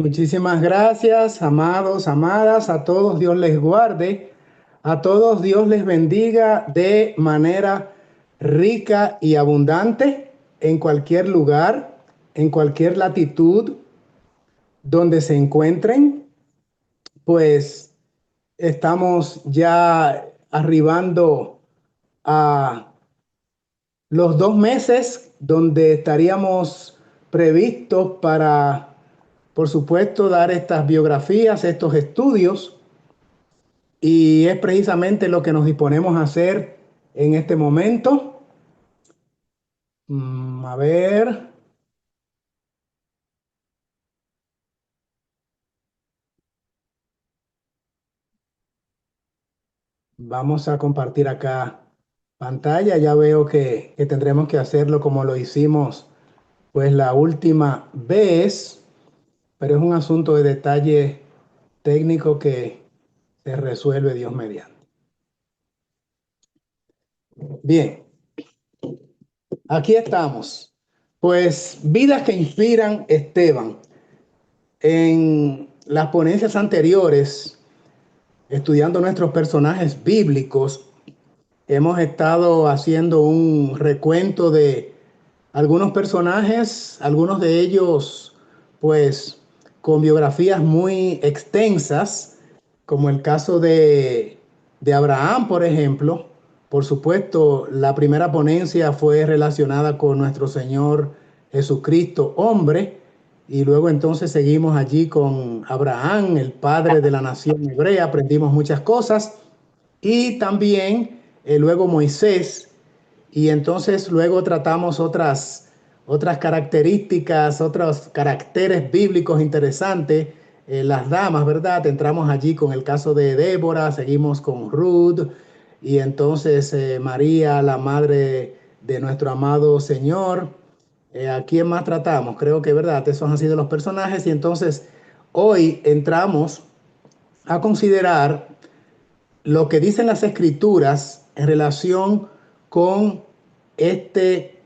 Muchísimas gracias, amados, amadas, a todos Dios les guarde, a todos Dios les bendiga de manera rica y abundante en cualquier lugar, en cualquier latitud donde se encuentren. Pues estamos ya arribando a los 2 meses donde estaríamos previstos para, por supuesto, dar estas biografías, estos estudios, y es precisamente lo que nos disponemos a hacer en este momento. A ver, vamos a compartir acá pantalla. Ya veo que tendremos que hacerlo como lo hicimos pues la última vez, pero es un asunto de detalle técnico que se resuelve Dios mediante. Bien, aquí estamos. Pues vidas que inspiran Esteban. En las ponencias anteriores, estudiando nuestros personajes bíblicos, hemos estado haciendo un recuento de algunos personajes, algunos de ellos, pues, con biografías muy extensas, como el caso de Abraham, por ejemplo. Por supuesto, la primera ponencia fue relacionada con nuestro Señor Jesucristo, hombre, y luego entonces seguimos allí con Abraham, el padre de la nación hebrea, aprendimos muchas cosas, y también luego Moisés, y entonces luego tratamos otras características, otros caracteres bíblicos interesantes, las damas, ¿verdad? Entramos allí con el caso de Débora, seguimos con Ruth, y entonces María, la madre de nuestro amado Señor. ¿A quién más tratamos? Creo que, ¿verdad? Esos han sido los personajes, y entonces hoy entramos a considerar lo que dicen las escrituras en relación con este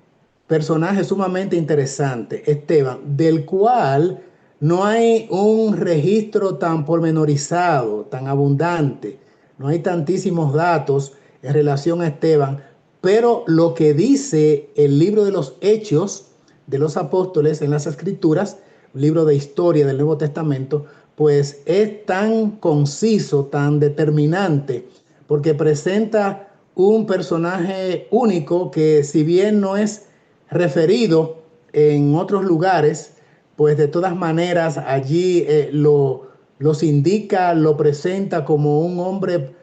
personaje sumamente interesante, Esteban, del cual no hay un registro tan pormenorizado, tan abundante, no hay tantísimos datos en relación a Esteban, pero lo que dice el libro de los Hechos de los Apóstoles en las Escrituras, un libro de historia del Nuevo Testamento, pues es tan conciso, tan determinante, porque presenta un personaje único que, si bien no es referido en otros lugares, pues de todas maneras allí los indica, lo presenta como un hombre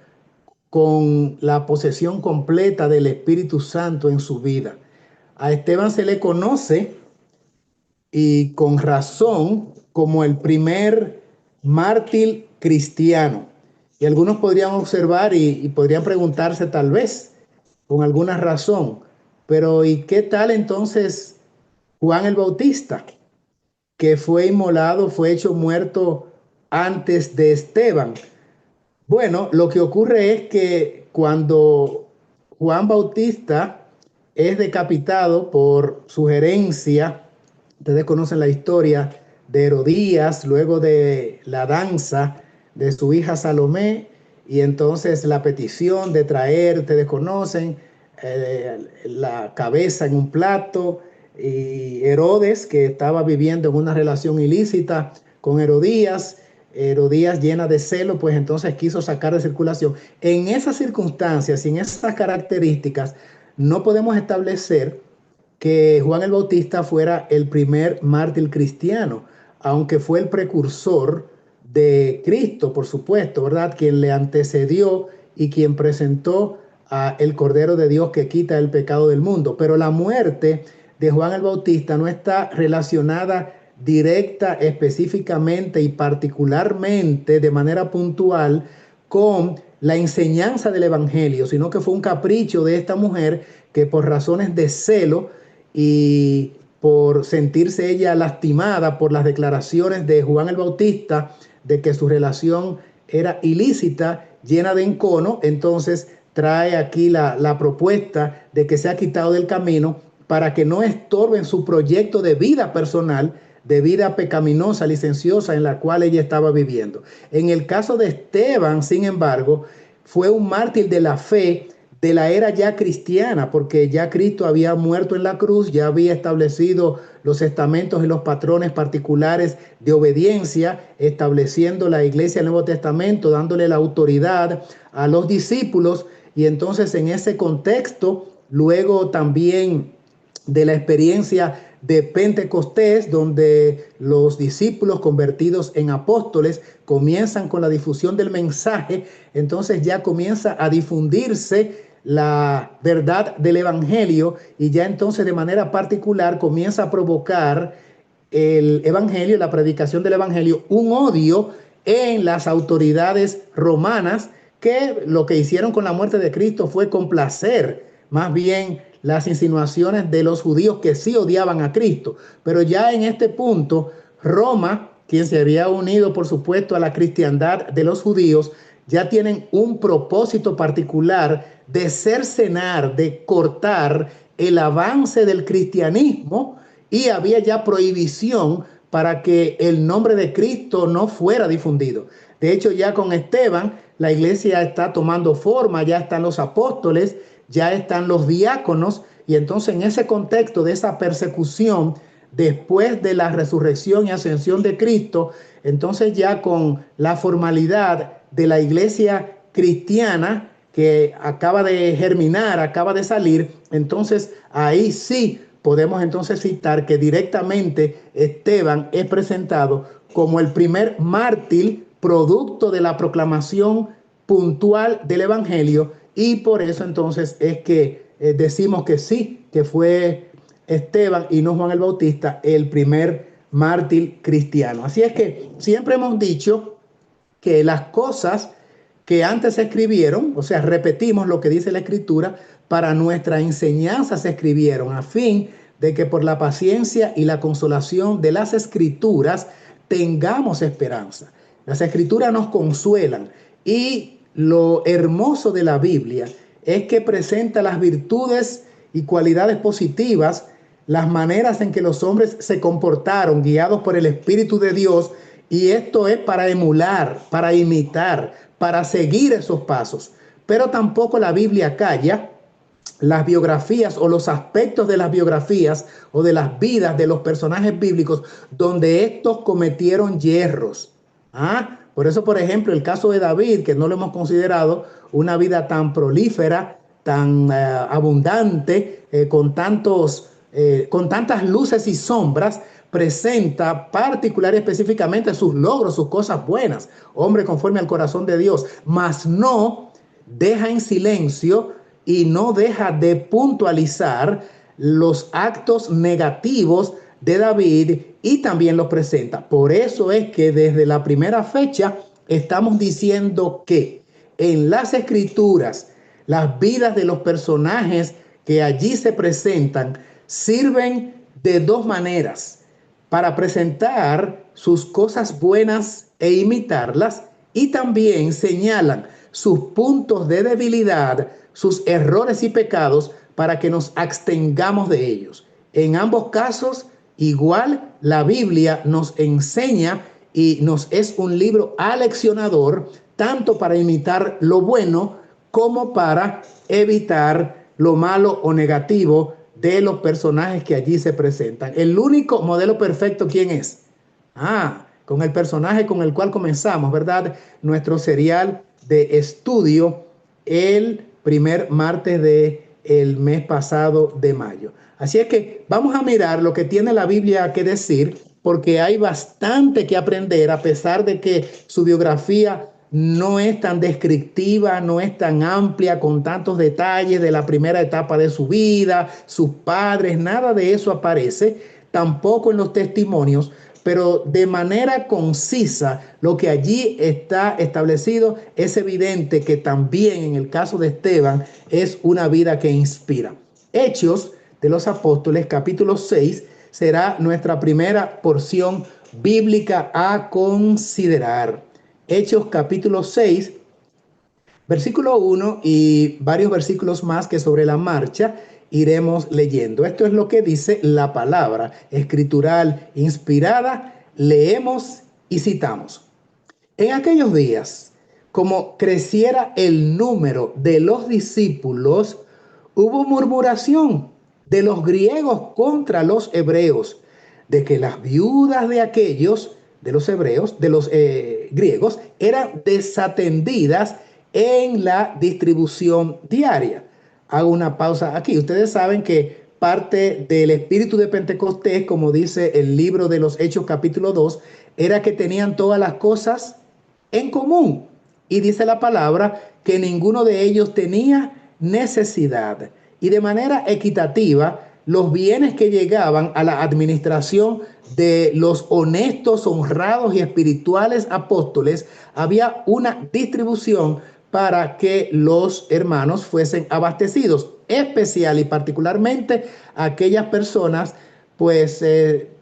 con la posesión completa del Espíritu Santo en su vida. A Esteban se le conoce, y con razón, como el primer mártir cristiano. Y algunos podrían observar y podrían preguntarse tal vez con alguna razón, pero ¿y qué tal entonces Juan el Bautista, que fue inmolado, fue hecho muerto antes de Esteban? Bueno, lo que ocurre es que cuando Juan Bautista es decapitado por sugerencia, ustedes conocen la historia de Herodías, luego de la danza de su hija Salomé, y entonces la petición de traer, ustedes conocen, la cabeza en un plato, y Herodes, que estaba viviendo en una relación ilícita con Herodías, Herodías, llena de celo, pues entonces quiso sacar de circulación. En esas circunstancias y en esas características, no podemos establecer que Juan el Bautista fuera el primer mártir cristiano, aunque fue el precursor de Cristo, por supuesto, ¿verdad? Quien le antecedió y quien presentó a el Cordero de Dios que quita el pecado del mundo. Pero la muerte de Juan el Bautista no está relacionada directa, específicamente y particularmente de manera puntual con la enseñanza del Evangelio, sino que fue un capricho de esta mujer que, por razones de celo y por sentirse ella lastimada por las declaraciones de Juan el Bautista de que su relación era ilícita, llena de encono, entonces trae aquí la propuesta de que sea quitado del camino para que no estorben su proyecto de vida personal de vida pecaminosa, licenciosa en la cual ella estaba viviendo. En el caso de Esteban, sin embargo, fue un mártir de la fe de la era ya cristiana, porque ya Cristo había muerto en la cruz, ya había establecido los estamentos y los patrones particulares de obediencia, estableciendo la iglesia del Nuevo Testamento, dándole la autoridad a los discípulos. Y entonces en ese contexto, luego también de la experiencia de Pentecostés, donde los discípulos convertidos en apóstoles comienzan con la difusión del mensaje, entonces ya comienza a difundirse la verdad del evangelio, y ya entonces de manera particular comienza a provocar el evangelio, la predicación del evangelio, un odio en las autoridades romanas, que lo que hicieron con la muerte de Cristo fue complacer más bien las insinuaciones de los judíos que sí odiaban a Cristo. Pero ya en este punto, Roma, quien se había unido por supuesto a la cristiandad de los judíos, ya tienen un propósito particular de cercenar, de cortar el avance del cristianismo, y había ya prohibición para que el nombre de Cristo no fuera difundido. De hecho, ya con Esteban, la iglesia está tomando forma, ya están los apóstoles, ya están los diáconos, y entonces en ese contexto de esa persecución, después de la resurrección y ascensión de Cristo, entonces ya con la formalidad de la iglesia cristiana que acaba de germinar, acaba de salir, entonces ahí sí podemos entonces citar que directamente Esteban es presentado como el primer mártir producto de la proclamación puntual del evangelio, y por eso entonces es que decimos que sí, que fue Esteban y no Juan el Bautista el primer mártir cristiano. Así es que siempre hemos dicho que las cosas que antes se escribieron, o sea, repetimos lo que dice la Escritura, para nuestra enseñanza se escribieron, a fin de que por la paciencia y la consolación de las Escrituras tengamos esperanza. Las Escrituras nos consuelan, y lo hermoso de la Biblia es que presenta las virtudes y cualidades positivas, las maneras en que los hombres se comportaron guiados por el Espíritu de Dios, y esto es para emular, para imitar, para seguir esos pasos. Pero tampoco la Biblia calla las biografías o los aspectos de las biografías o de las vidas de los personajes bíblicos donde estos cometieron yerros. Por eso, por ejemplo, el caso de David, que no lo hemos considerado, una vida tan prolífera, tan abundante, con tantas luces y sombras, presenta particular y específicamente sus logros, sus cosas buenas, hombre conforme al corazón de Dios, mas no deja en silencio y no deja de puntualizar los actos negativos de David, y también los presenta. Por eso es que desde la primera fecha estamos diciendo que en las Escrituras las vidas de los personajes que allí se presentan sirven de dos maneras: para presentar sus cosas buenas e imitarlas, y también señalan sus puntos de debilidad, sus errores y pecados, para que nos abstengamos de ellos. En ambos casos, igual la Biblia nos enseña y nos es un libro aleccionador, tanto para imitar lo bueno como para evitar lo malo o negativo de los personajes que allí se presentan. El único modelo perfecto, ¿quién es? Con el personaje con el cual comenzamos, ¿verdad? Nuestro serial de estudio el primer martes del mes pasado de mayo. Así es que vamos a mirar lo que tiene la Biblia que decir, porque hay bastante que aprender, a pesar de que su biografía no es tan descriptiva, no es tan amplia, con tantos detalles de la primera etapa de su vida, sus padres, nada de eso aparece, tampoco en los testimonios, pero de manera concisa lo que allí está establecido es evidente que también en el caso de Esteban es una vida que inspira. Hechos de los Apóstoles, capítulo 6, será nuestra primera porción bíblica a considerar. Hechos capítulo 6, versículo 1 y varios versículos más que sobre la marcha. iremos leyendo. Esto es lo que dice la palabra escritural inspirada. Leemos y citamos. En aquellos días, como creciera el número de los discípulos, hubo murmuración de los griegos contra los hebreos, de que las viudas de aquellos, de los hebreos, de los griegos, eran desatendidas en la distribución diaria. Hago una pausa aquí. Ustedes saben que parte del espíritu de Pentecostés, como dice el libro de los Hechos capítulo 2, era que tenían todas las cosas en común. Y dice la palabra que ninguno de ellos tenía necesidad. Y de manera equitativa, los bienes que llegaban a la administración de los honestos, honrados y espirituales apóstoles, había una distribución para que los hermanos fuesen abastecidos, especial y particularmente aquellas personas pues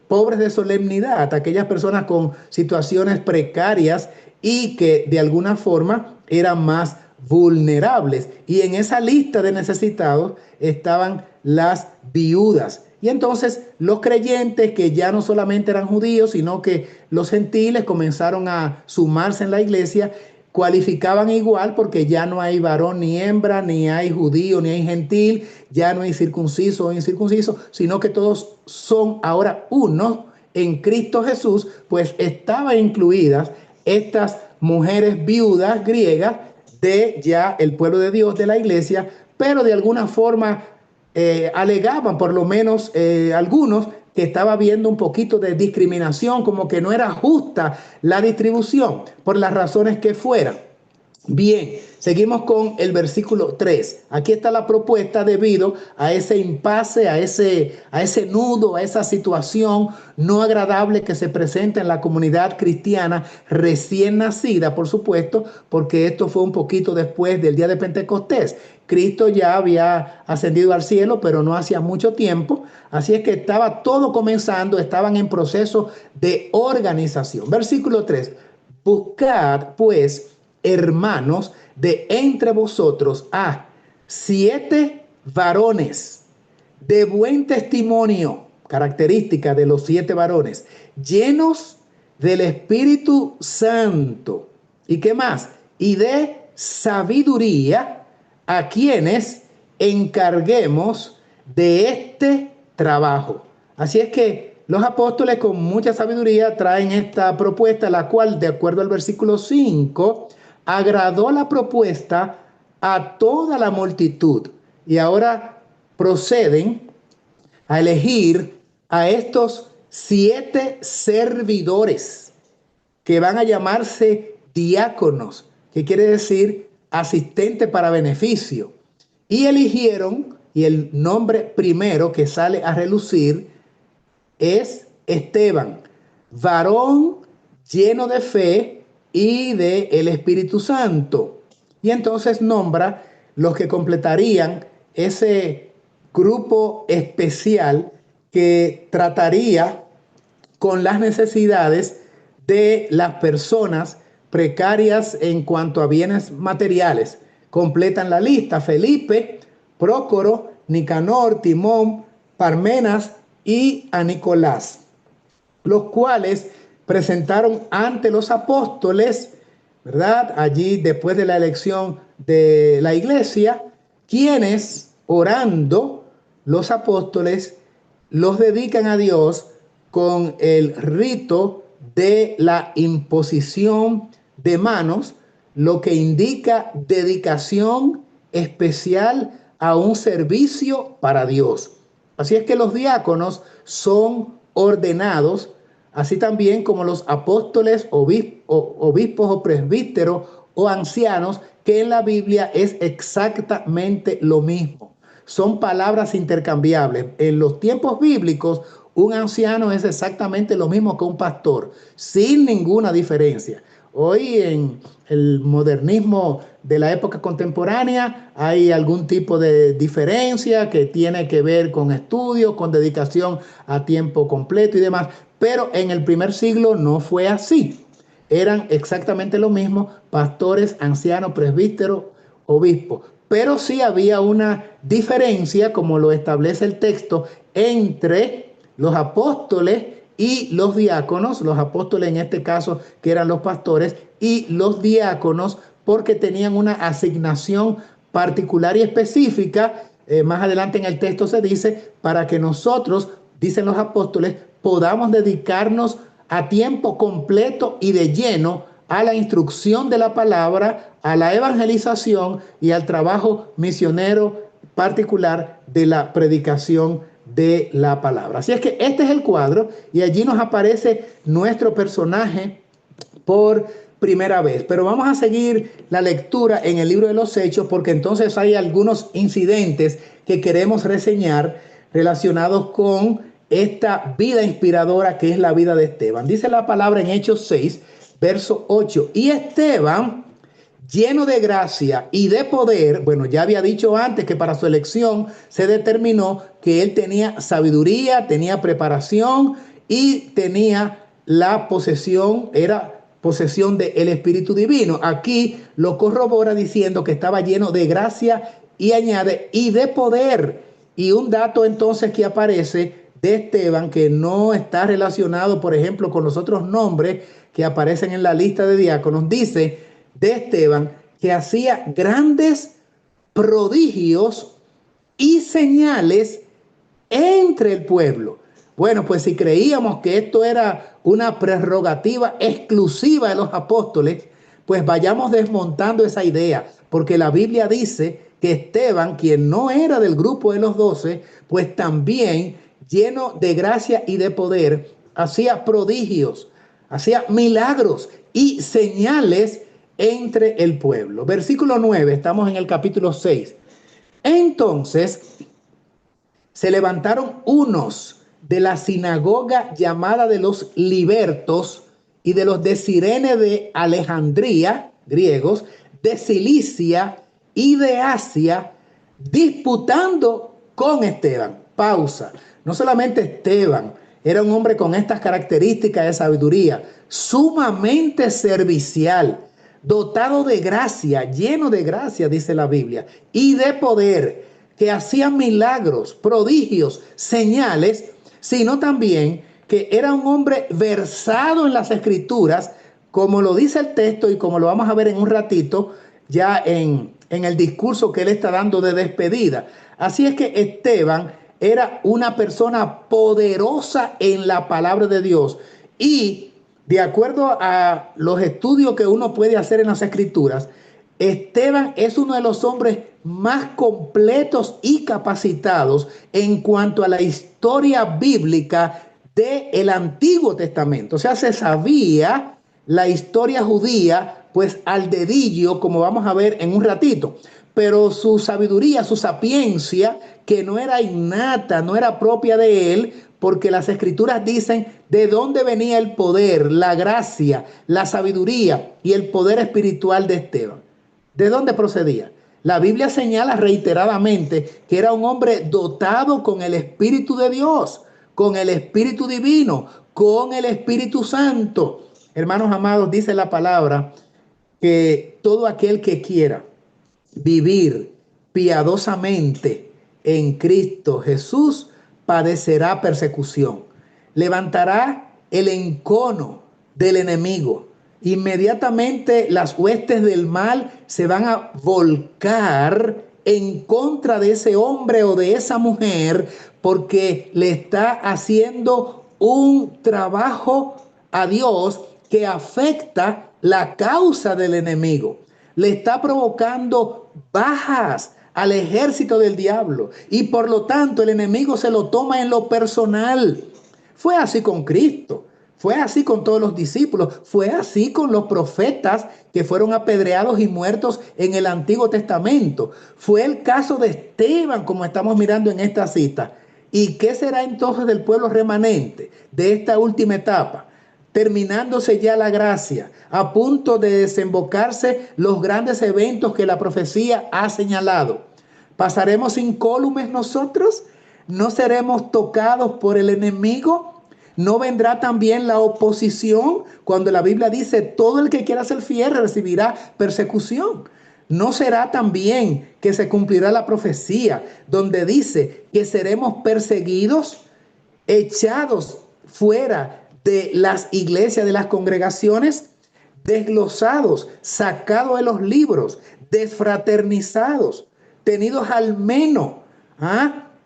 pobres de solemnidad, aquellas personas con situaciones precarias y que de alguna forma eran más vulnerables. Y en esa lista de necesitados estaban las viudas. Y entonces los creyentes que ya no solamente eran judíos, sino que los gentiles comenzaron a sumarse en la iglesia, cualificaban igual porque ya no hay varón ni hembra, ni hay judío, ni hay gentil, ya no hay circunciso o incircunciso, sino que todos son ahora uno en Cristo Jesús. Pues estaban incluidas estas mujeres viudas griegas de ya el pueblo de Dios, de la iglesia, pero de alguna forma alegaban, por lo menos algunos, que estaba habiendo un poquito de discriminación, como que no era justa la distribución, por las razones que fueran. Bien, seguimos con el versículo 3. Aquí está la propuesta debido a ese impasse, a ese nudo, a esa situación no agradable que se presenta en la comunidad cristiana recién nacida, por supuesto, porque esto fue un poquito después del día de Pentecostés. Cristo ya había ascendido al cielo, pero no hacía mucho tiempo. Así es que estaba todo comenzando, estaban en proceso de organización. Versículo 3. Buscad, pues, hermanos, de entre vosotros a 7 varones de buen testimonio, característica de los 7 varones, llenos del Espíritu Santo. ¿Y qué más? Y de sabiduría, a quienes encarguemos de este trabajo. Así es que los apóstoles con mucha sabiduría traen esta propuesta, la cual, de acuerdo al versículo 5, agradó la propuesta a toda la multitud. Y ahora proceden a elegir a estos 7 servidores que van a llamarse diáconos, que quiere decir asistente para beneficio. Y eligieron, y el nombre primero que sale a relucir es Esteban, varón lleno de fe y de el Espíritu Santo. Y entonces nombra los que completarían ese grupo especial que trataría con las necesidades de las personas precarias en cuanto a bienes materiales. Completan la lista Felipe, Prócoro, Nicanor, Timón, Parmenas y a Nicolás, los cuales presentaron ante los apóstoles, ¿verdad? Allí después de la elección de la iglesia, quienes orando los apóstoles los dedican a Dios con el rito de la imposición de manos, lo que indica dedicación especial a un servicio para Dios. Así es que los diáconos son ordenados, así también como los apóstoles, obispos o presbíteros o ancianos, que en la Biblia es exactamente lo mismo. Son palabras intercambiables. En los tiempos bíblicos, un anciano es exactamente lo mismo que un pastor, sin ninguna diferencia. Hoy en el modernismo de la época contemporánea hay algún tipo de diferencia que tiene que ver con estudio, con dedicación a tiempo completo y demás, pero en el primer siglo no fue así. Eran exactamente lo mismo, pastores, ancianos, presbíteros, obispos. pero sí había una diferencia, como lo establece el texto, entre los apóstoles y los diáconos, los apóstoles en este caso que eran los pastores, y los diáconos, porque tenían una asignación particular y específica. Más adelante en el texto se dice, para que nosotros, dicen los apóstoles, podamos dedicarnos a tiempo completo y de lleno a la instrucción de la palabra, a la evangelización y al trabajo misionero particular de la predicación de la palabra. Así es que este es el cuadro y allí nos aparece nuestro personaje por primera vez. Pero vamos a seguir la lectura en el libro de los Hechos, porque entonces hay algunos incidentes que queremos reseñar relacionados con esta vida inspiradora que es la vida de Esteban. Dice la palabra en Hechos 6, verso 8. Y Esteban, lleno de gracia y de poder, bueno, ya había dicho antes que para su elección se determinó que él tenía sabiduría, tenía preparación y tenía la posesión, era posesión del Espíritu Divino. Aquí lo corrobora diciendo que estaba lleno de gracia y añade y de poder. Y un dato entonces que aparece de Esteban, que no está relacionado, por ejemplo, con los otros nombres que aparecen en la lista de diáconos, dice de Esteban que hacía grandes prodigios y señales entre el pueblo. Bueno, pues si creíamos que esto era una prerrogativa exclusiva de los apóstoles, pues vayamos desmontando esa idea, porque la Biblia dice que Esteban, quien no era del grupo de los 12, pues también lleno de gracia y de poder, hacía prodigios, hacía milagros y señales entre el pueblo. Versículo 9, estamos en el capítulo 6. Entonces se levantaron unos de la sinagoga llamada de los libertos y de los de Cirene de Alejandría, griegos, de Cilicia y de Asia, disputando con Esteban. Pausa. No solamente Esteban era un hombre con estas características de sabiduría, sumamente servicial, dotado de gracia, lleno de gracia, dice la Biblia, y de poder, que hacía milagros, prodigios, señales, sino también que era un hombre versado en las escrituras, como lo dice el texto y como lo vamos a ver en un ratito, ya en el discurso que él está dando de despedida. Así es que Esteban era una persona poderosa en la palabra de Dios y de acuerdo a los estudios que uno puede hacer en las escrituras, Esteban es uno de los hombres más completos y capacitados en cuanto a la historia bíblica del Antiguo Testamento. O sea, se sabía la historia judía, pues al dedillo, como vamos a ver en un ratito. Pero su sabiduría, su sapiencia, que no era innata, no era propia de él, porque las escrituras dicen de dónde venía el poder, la gracia, la sabiduría y el poder espiritual de Esteban. ¿De dónde procedía? La Biblia señala reiteradamente que era un hombre dotado con el Espíritu de Dios, con el Espíritu Divino, con el Espíritu Santo. Hermanos amados, dice la palabra que todo aquel que quiera vivir piadosamente en Cristo Jesús padecerá persecución. Levantará el encono del enemigo. Inmediatamente las huestes del mal se van a volcar en contra de ese hombre o de esa mujer porque le está haciendo un trabajo a Dios que afecta la causa del enemigo. Le está provocando bajas al ejército del diablo y por lo tanto el enemigo se lo toma en lo personal. Fue así con Cristo, fue así con todos los discípulos, fue así con los profetas que fueron apedreados y muertos en el Antiguo Testamento. Fue el caso de Esteban, como estamos mirando en esta cita. ¿Y qué será entonces del pueblo remanente de esta última etapa? Terminándose ya la gracia, a punto de desembocarse los grandes eventos que la profecía ha señalado. ¿Pasaremos incólumes nosotros? ¿No seremos tocados por el enemigo? ¿No vendrá también la oposición? Cuando la Biblia dice, todo el que quiera ser fiel recibirá persecución. ¿no será también que se cumplirá la profecía donde dice que seremos perseguidos, echados fuera de las iglesias, de las congregaciones, desglosados, sacados de los libros, desfraternizados, tenidos al menos?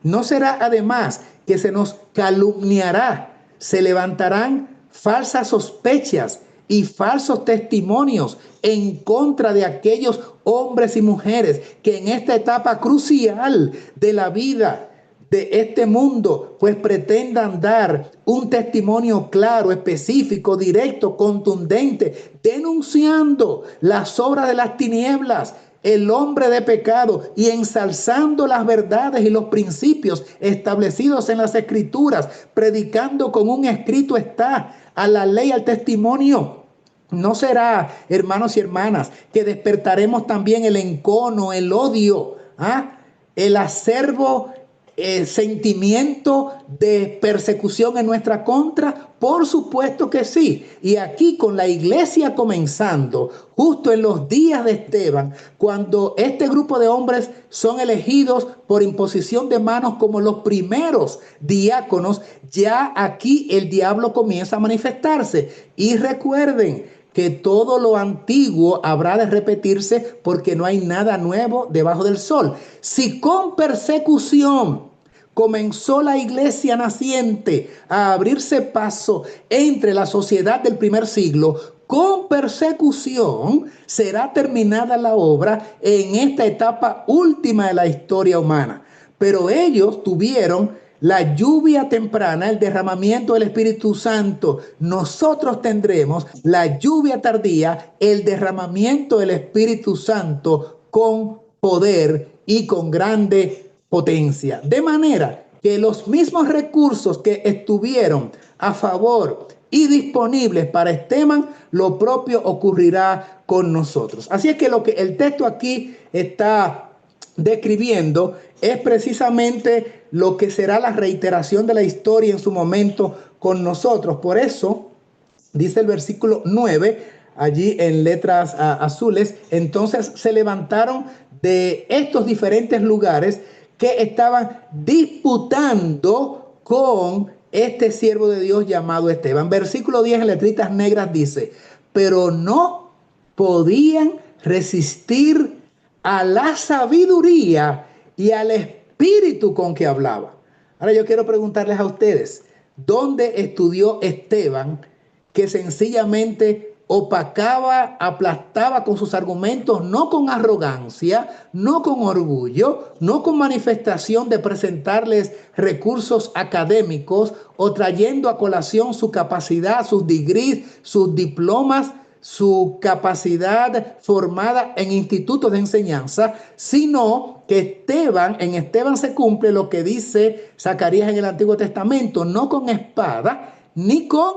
¿No será además que se nos calumniará, se levantarán falsas sospechas y falsos testimonios en contra de aquellos hombres y mujeres que en esta etapa crucial de la vida de este mundo, pues pretendan dar un testimonio claro, específico, directo, contundente, denunciando las obras de las tinieblas, el hombre de pecado, y ensalzando las verdades y los principios establecidos en las Escrituras, predicando con un escrito está, a la ley, al testimonio? ¿No será, hermanos y hermanas, que despertaremos también el encono, el odio, el acervo sentimiento de persecución en nuestra contra? Por supuesto que sí. Y aquí, con la iglesia comenzando, justo en los días de Esteban, cuando este grupo de hombres son elegidos por imposición de manos como los primeros diáconos, ya aquí el diablo comienza a manifestarse. Y recuerden que todo lo antiguo habrá de repetirse, porque no hay nada nuevo debajo del sol. Si con persecución comenzó la iglesia naciente a abrirse paso entre la sociedad del primer siglo, con persecución será terminada la obra en esta etapa última de la historia humana. Pero ellos tuvieron la lluvia temprana, el derramamiento del Espíritu Santo. Nosotros tendremos la lluvia tardía, el derramamiento del Espíritu Santo con poder y con grande potencia. De manera que los mismos recursos que estuvieron a favor y disponibles para Esteban, lo propio ocurrirá con nosotros. Así es que lo que el texto aquí está describiendo es precisamente lo que será la reiteración de la historia en su momento con nosotros. Por eso dice el versículo 9, allí en letras azules: entonces se levantaron de estos diferentes lugares que estaban disputando con este siervo de Dios llamado Esteban. Versículo 10 en letritas negras dice: pero no podían resistir a la sabiduría y al espíritu con que hablaba. Ahora yo quiero preguntarles a ustedes, ¿dónde estudió Esteban que sencillamente opacaba, aplastaba con sus argumentos, no con arrogancia, no con orgullo, no con manifestación de presentarles recursos académicos o trayendo a colación su capacidad, sus degrees, sus diplomas, su capacidad formada en institutos de enseñanza, sino que en Esteban se cumple lo que dice Zacarías en el Antiguo Testamento: no con espada ni con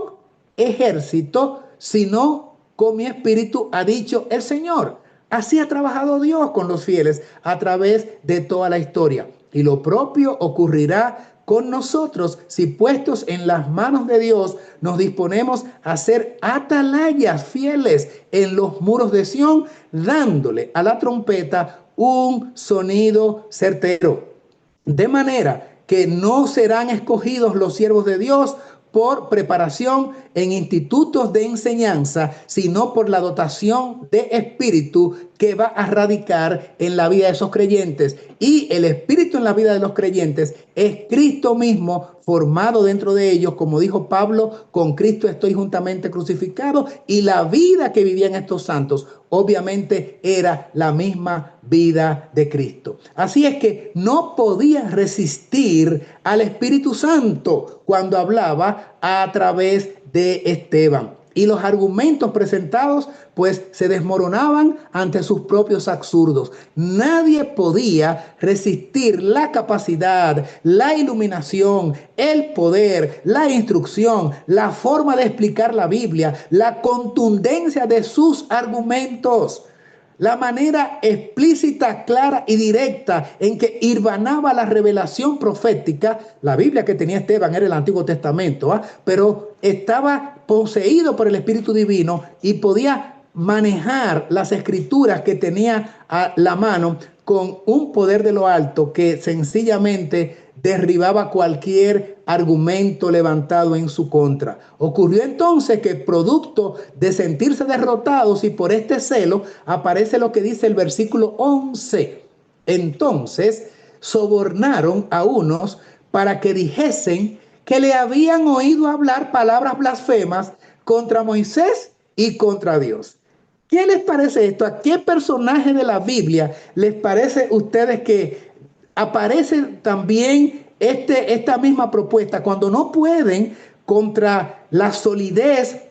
ejército, sino con mi espíritu, ha dicho el Señor. Así ha trabajado Dios con los fieles a través de toda la historia. Y lo propio ocurrirá con nosotros si, puestos en las manos de Dios, nos disponemos a ser atalayas fieles en los muros de Sión, dándole a la trompeta un sonido certero. De manera que no serán escogidos los siervos de Dios por preparación en institutos de enseñanza, sino por la dotación de espíritu que va a radicar en la vida de esos creyentes. Y el espíritu en la vida de los creyentes es Cristo mismo formado dentro de ellos, como dijo Pablo: con Cristo estoy juntamente crucificado. Y la vida que vivían estos santos obviamente era la misma vida de Cristo. Así es que no podían resistir al Espíritu Santo cuando hablaba a través de Esteban. Y los argumentos presentados pues se desmoronaban ante sus propios absurdos. Nadie podía resistir la capacidad, la iluminación, el poder, la instrucción, la forma de explicar la Biblia, la contundencia de sus argumentos, la manera explícita, clara y directa en que hilvanaba la revelación profética. La Biblia que tenía Esteban era el Antiguo Testamento, pero estaba poseído por el Espíritu Divino y podía manejar las escrituras que tenía a la mano con un poder de lo alto que sencillamente derribaba cualquier argumento levantado en su contra. Ocurrió entonces que producto de sentirse derrotados y por este celo aparece lo que dice el versículo 11. Entonces sobornaron a unos para que dijesen que le habían oído hablar palabras blasfemas contra Moisés y contra Dios. ¿Qué les parece esto? ¿A qué personaje de la Biblia les parece a ustedes que aparece también esta misma propuesta? Cuando no pueden contra la solidez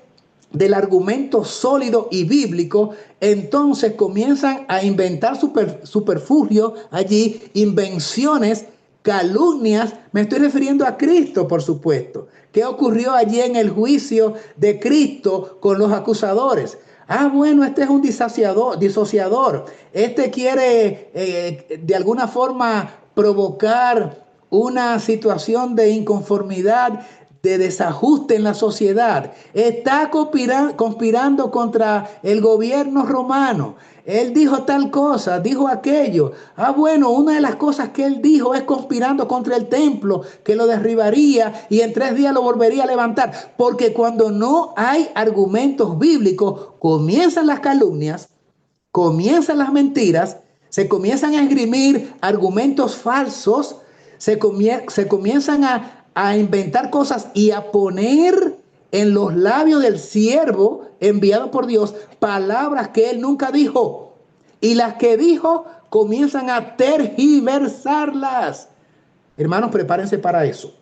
del argumento sólido y bíblico, entonces comienzan a inventar superfugios allí, invenciones, calumnias. Me estoy refiriendo a Cristo, por supuesto. ¿Qué ocurrió allí en el juicio de Cristo con los acusadores? Ah, bueno, este es un disociador. Este quiere de alguna forma provocar una situación de inconformidad, de desajuste en la sociedad. Está conspirando contra el gobierno romano. Él dijo tal cosa, dijo aquello. Ah, bueno, una de las cosas que él dijo es conspirando contra el templo, que lo derribaría y en 3 días lo volvería a levantar. Porque cuando no hay argumentos bíblicos, comienzan las calumnias, comienzan las mentiras, se comienzan a esgrimir argumentos falsos, se comienzan a inventar cosas y a poner en los labios del siervo enviado por Dios palabras que él nunca dijo. Y las que dijo comienzan a tergiversarlas. Hermanos, prepárense para eso.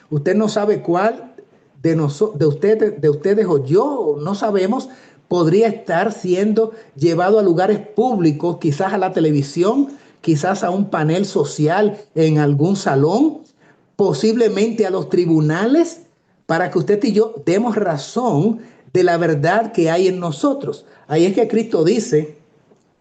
Usted no sabe cuál de ustedes o yo, no sabemos, podría estar siendo llevado a lugares públicos, quizás a la televisión, quizás a un panel social en algún salón, posiblemente a los tribunales, para que usted y yo demos razón de la verdad que hay en nosotros. Ahí es que Cristo dice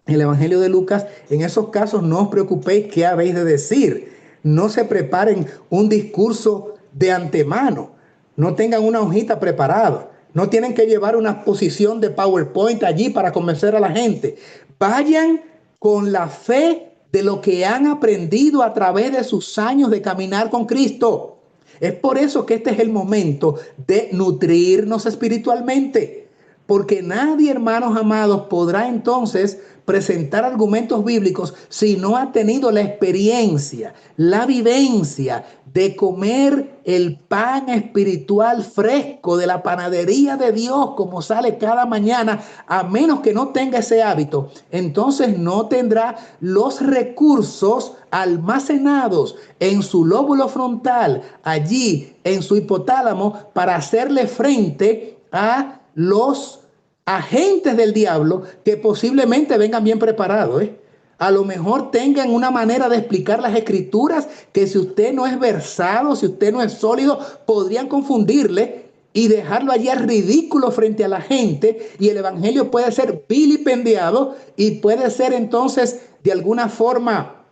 en el Evangelio de Lucas: en esos casos no os preocupéis qué habéis de decir. No se preparen un discurso de antemano. No tengan una hojita preparada. No tienen que llevar una exposición de PowerPoint allí para convencer a la gente. Vayan con la fe de lo que han aprendido a través de sus años de caminar con Cristo. Es por eso que este es el momento de nutrirnos espiritualmente. Porque nadie, hermanos amados, podrá entonces presentar argumentos bíblicos si no ha tenido la experiencia, la vivencia de comer el pan espiritual fresco de la panadería de Dios, como sale cada mañana. A menos que no tenga ese hábito, entonces no tendrá los recursos almacenados en su lóbulo frontal, allí en su hipotálamo, para hacerle frente a los agentes del diablo que posiblemente vengan bien preparados. A lo mejor tengan una manera de explicar las escrituras que, si usted no es versado, si usted no es sólido, podrían confundirle y dejarlo allí al ridículo frente a la gente, y el evangelio puede ser vilipendiado y puede ser entonces de alguna forma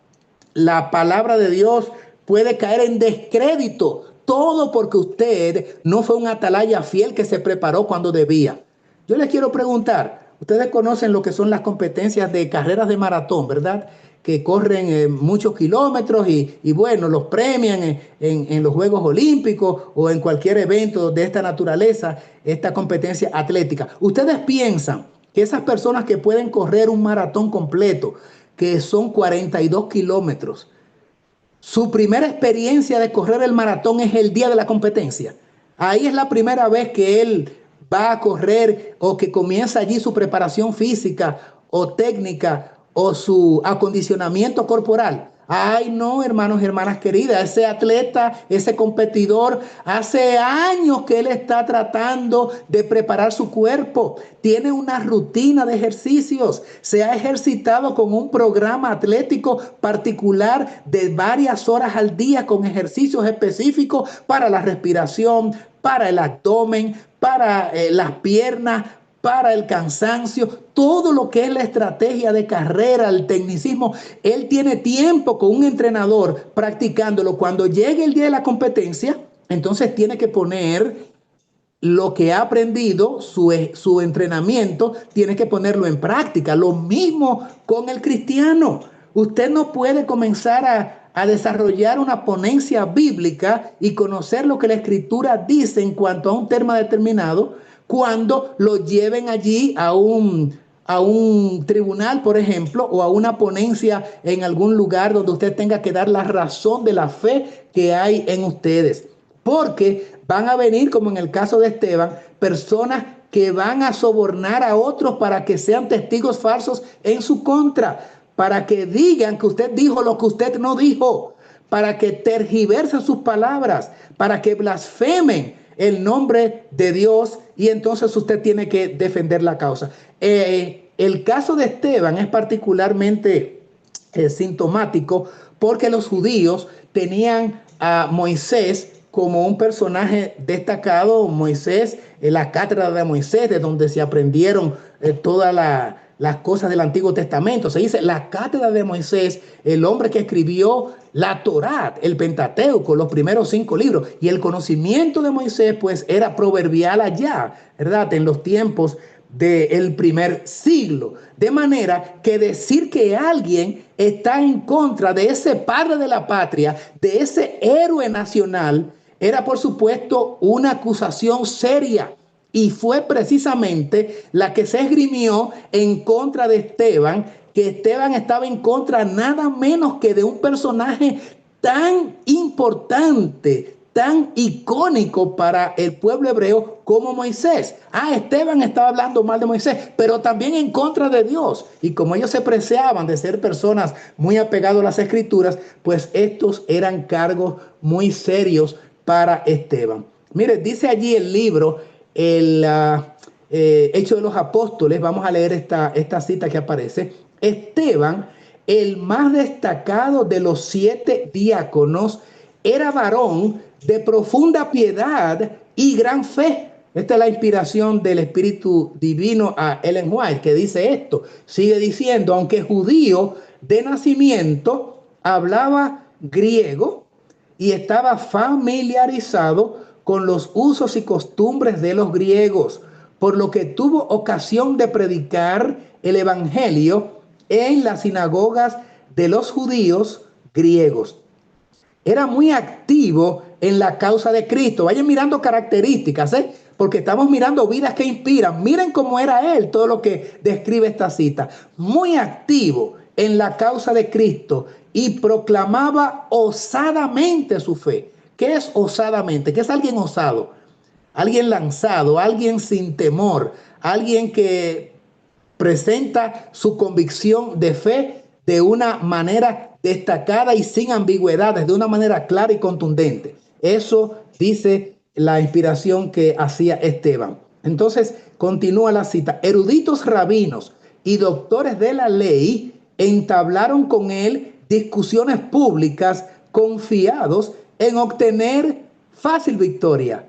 la palabra de Dios puede caer en descrédito. Todo porque usted no fue un atalaya fiel que se preparó cuando debía. Yo les quiero preguntar, ustedes conocen lo que son las competencias de carreras de maratón, ¿verdad? Que corren muchos kilómetros y bueno, los premian en los Juegos Olímpicos o en cualquier evento de esta naturaleza, esta competencia atlética. ¿Ustedes piensan que esas personas que pueden correr un maratón completo, que son 42 kilómetros, su primera experiencia de correr el maratón es el día de la competencia? Ahí es la primera vez que él va a correr, o que comienza allí su preparación física o técnica o su acondicionamiento corporal. Ay, no, hermanos y hermanas queridas, ese atleta, ese competidor, hace años que él está tratando de preparar su cuerpo. Tiene una rutina de ejercicios, se ha ejercitado con un programa atlético particular de varias horas al día, con ejercicios específicos para la respiración, para el abdomen, para las piernas, para el cansancio, todo lo que es la estrategia de carrera, el tecnicismo. Él tiene tiempo con un entrenador practicándolo. Cuando llegue el día de la competencia, entonces tiene que poner lo que ha aprendido, su entrenamiento, tiene que ponerlo en práctica. Lo mismo con el cristiano. Usted no puede comenzar a desarrollar una ponencia bíblica y conocer lo que la Escritura dice en cuanto a un tema determinado cuando lo lleven allí a un tribunal, por ejemplo, o a una ponencia en algún lugar donde usted tenga que dar la razón de la fe que hay en ustedes. Porque van a venir, como en el caso de Esteban, personas que van a sobornar a otros para que sean testigos falsos en su contra, para que digan que usted dijo lo que usted no dijo, para que tergiversen sus palabras, para que blasfemen el nombre de Dios, y entonces usted tiene que defender la causa. El caso de Esteban es particularmente sintomático porque los judíos tenían a Moisés como un personaje destacado. Moisés, la cátedra de Moisés, de donde se aprendieron todas las cosas del Antiguo Testamento. Se dice la cátedra de Moisés, el hombre que escribió la Torá, el Pentateuco, los primeros 5 libros. Y el conocimiento de Moisés, pues, era proverbial allá, ¿verdad? En los tiempos del primer siglo. De manera que decir que alguien está en contra de ese padre de la patria, de ese héroe nacional, era por supuesto una acusación seria. Y fue precisamente la que se esgrimió en contra de Esteban, que Esteban estaba en contra nada menos que de un personaje tan importante, tan icónico para el pueblo hebreo como Moisés. Esteban estaba hablando mal de Moisés, pero también en contra de Dios. Y como ellos se preciaban de ser personas muy apegadas a las escrituras, pues estos eran cargos muy serios para Esteban. Mire, dice allí el libro, el Hecho de los Apóstoles. Vamos a leer esta cita que aparece. Esteban, el más destacado de los 7 diáconos, era varón de profunda piedad y gran fe. Esta es la inspiración del Espíritu Divino a Ellen White, que dice esto. Sigue diciendo, aunque judío de nacimiento, hablaba griego y estaba familiarizado con los usos y costumbres de los griegos, por lo que tuvo ocasión de predicar el evangelio en las sinagogas de los judíos griegos. Era muy activo en la causa de Cristo. Vayan mirando características, porque estamos mirando vidas que inspiran. Miren cómo era él, todo lo que describe esta cita. Muy activo en la causa de Cristo y proclamaba osadamente su fe. ¿Qué es osadamente? ¿Qué es alguien osado? Alguien lanzado, alguien sin temor, alguien que presenta su convicción de fe de una manera destacada y sin ambigüedades, de una manera clara y contundente. Eso dice la inspiración que hacía Esteban. Entonces continúa la cita. Eruditos rabinos y doctores de la ley entablaron con él discusiones públicas, confiados en obtener fácil victoria,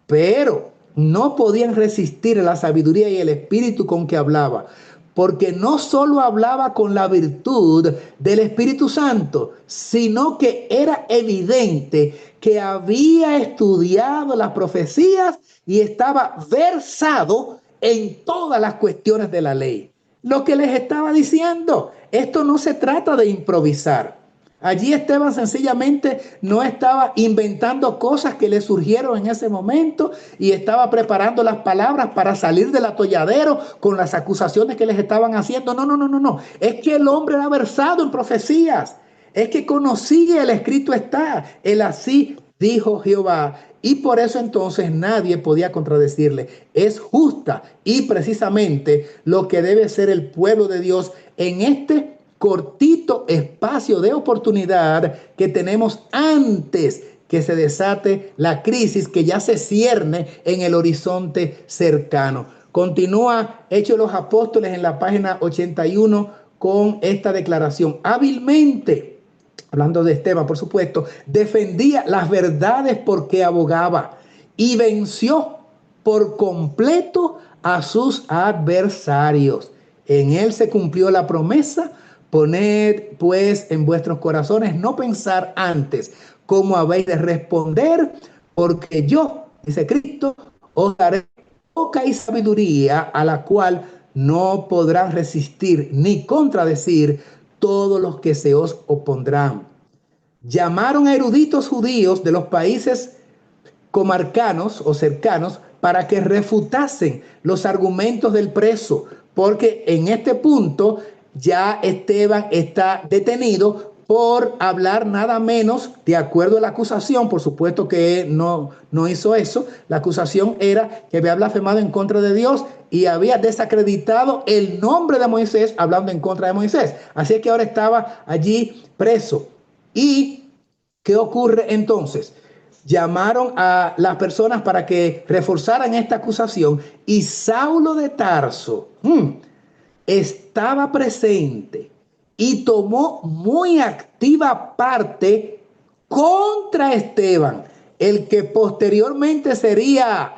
pero no podían resistir la sabiduría y el espíritu con que hablaba, porque no solo hablaba con la virtud del Espíritu Santo, sino que era evidente que había estudiado las profecías y estaba versado en todas las cuestiones de la ley. Lo que les estaba diciendo, esto no se trata de improvisar. Allí Esteban sencillamente no estaba inventando cosas que le surgieron en ese momento y estaba preparando las palabras para salir del atolladero con las acusaciones que les estaban haciendo. No. Es que el hombre era versado en profecías. Es que conocía el escrito está. Él así dijo Jehová. Y por eso entonces nadie podía contradecirle. Es justa y precisamente lo que debe ser el pueblo de Dios en este cortito espacio de oportunidad que tenemos antes que se desate la crisis que ya se cierne en el horizonte cercano. Continúa Hechos de los Apóstoles en la página 81 con esta declaración. Hábilmente, hablando de Esteban, por supuesto, defendía las verdades porque abogaba y venció por completo a sus adversarios. En él se cumplió la promesa. Poned pues en vuestros corazones no pensar antes cómo habéis de responder, porque yo, dice Cristo, os daré boca y sabiduría a la cual no podrán resistir ni contradecir todos los que se os opondrán. Llamaron a eruditos judíos de los países comarcanos o cercanos para que refutasen los argumentos del preso, porque en este punto ya Esteban está detenido por hablar nada menos, de acuerdo a la acusación. Por supuesto que no hizo eso. La acusación era que había blasfemado en contra de Dios y había desacreditado el nombre de Moisés hablando en contra de Moisés. Así es que ahora estaba allí preso. ¿Y qué ocurre entonces? Llamaron a las personas para que reforzaran esta acusación y Saulo de Tarso estaba presente y tomó muy activa parte contra Esteban, el que posteriormente sería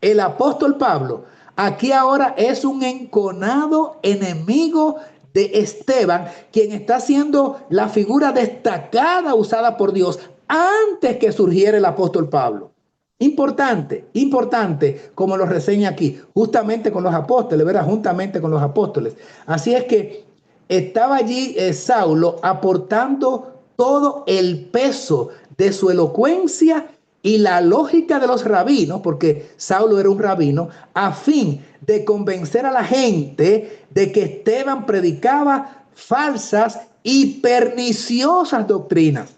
el apóstol Pablo. Aquí ahora es un enconado enemigo de Esteban, quien está siendo la figura destacada usada por Dios antes que surgiera el apóstol Pablo. Importante, importante, como lo reseña aquí, justamente con los apóstoles, ¿verdad? Juntamente con los apóstoles. Así es que estaba allí Saulo aportando todo el peso de su elocuencia y la lógica de los rabinos, porque Saulo era un rabino, a fin de convencer a la gente de que Esteban predicaba falsas y perniciosas doctrinas.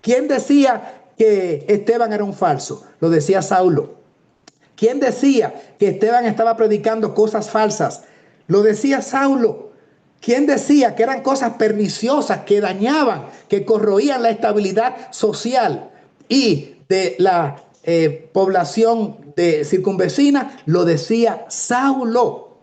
¿Quién decía que Esteban era un falso? Lo decía Saulo. ¿Quién decía que Esteban estaba predicando cosas falsas? Lo decía Saulo. ¿Quién decía que eran cosas perniciosas, que dañaban, que corroían la estabilidad social y de la población de circunvecina? Lo decía Saulo,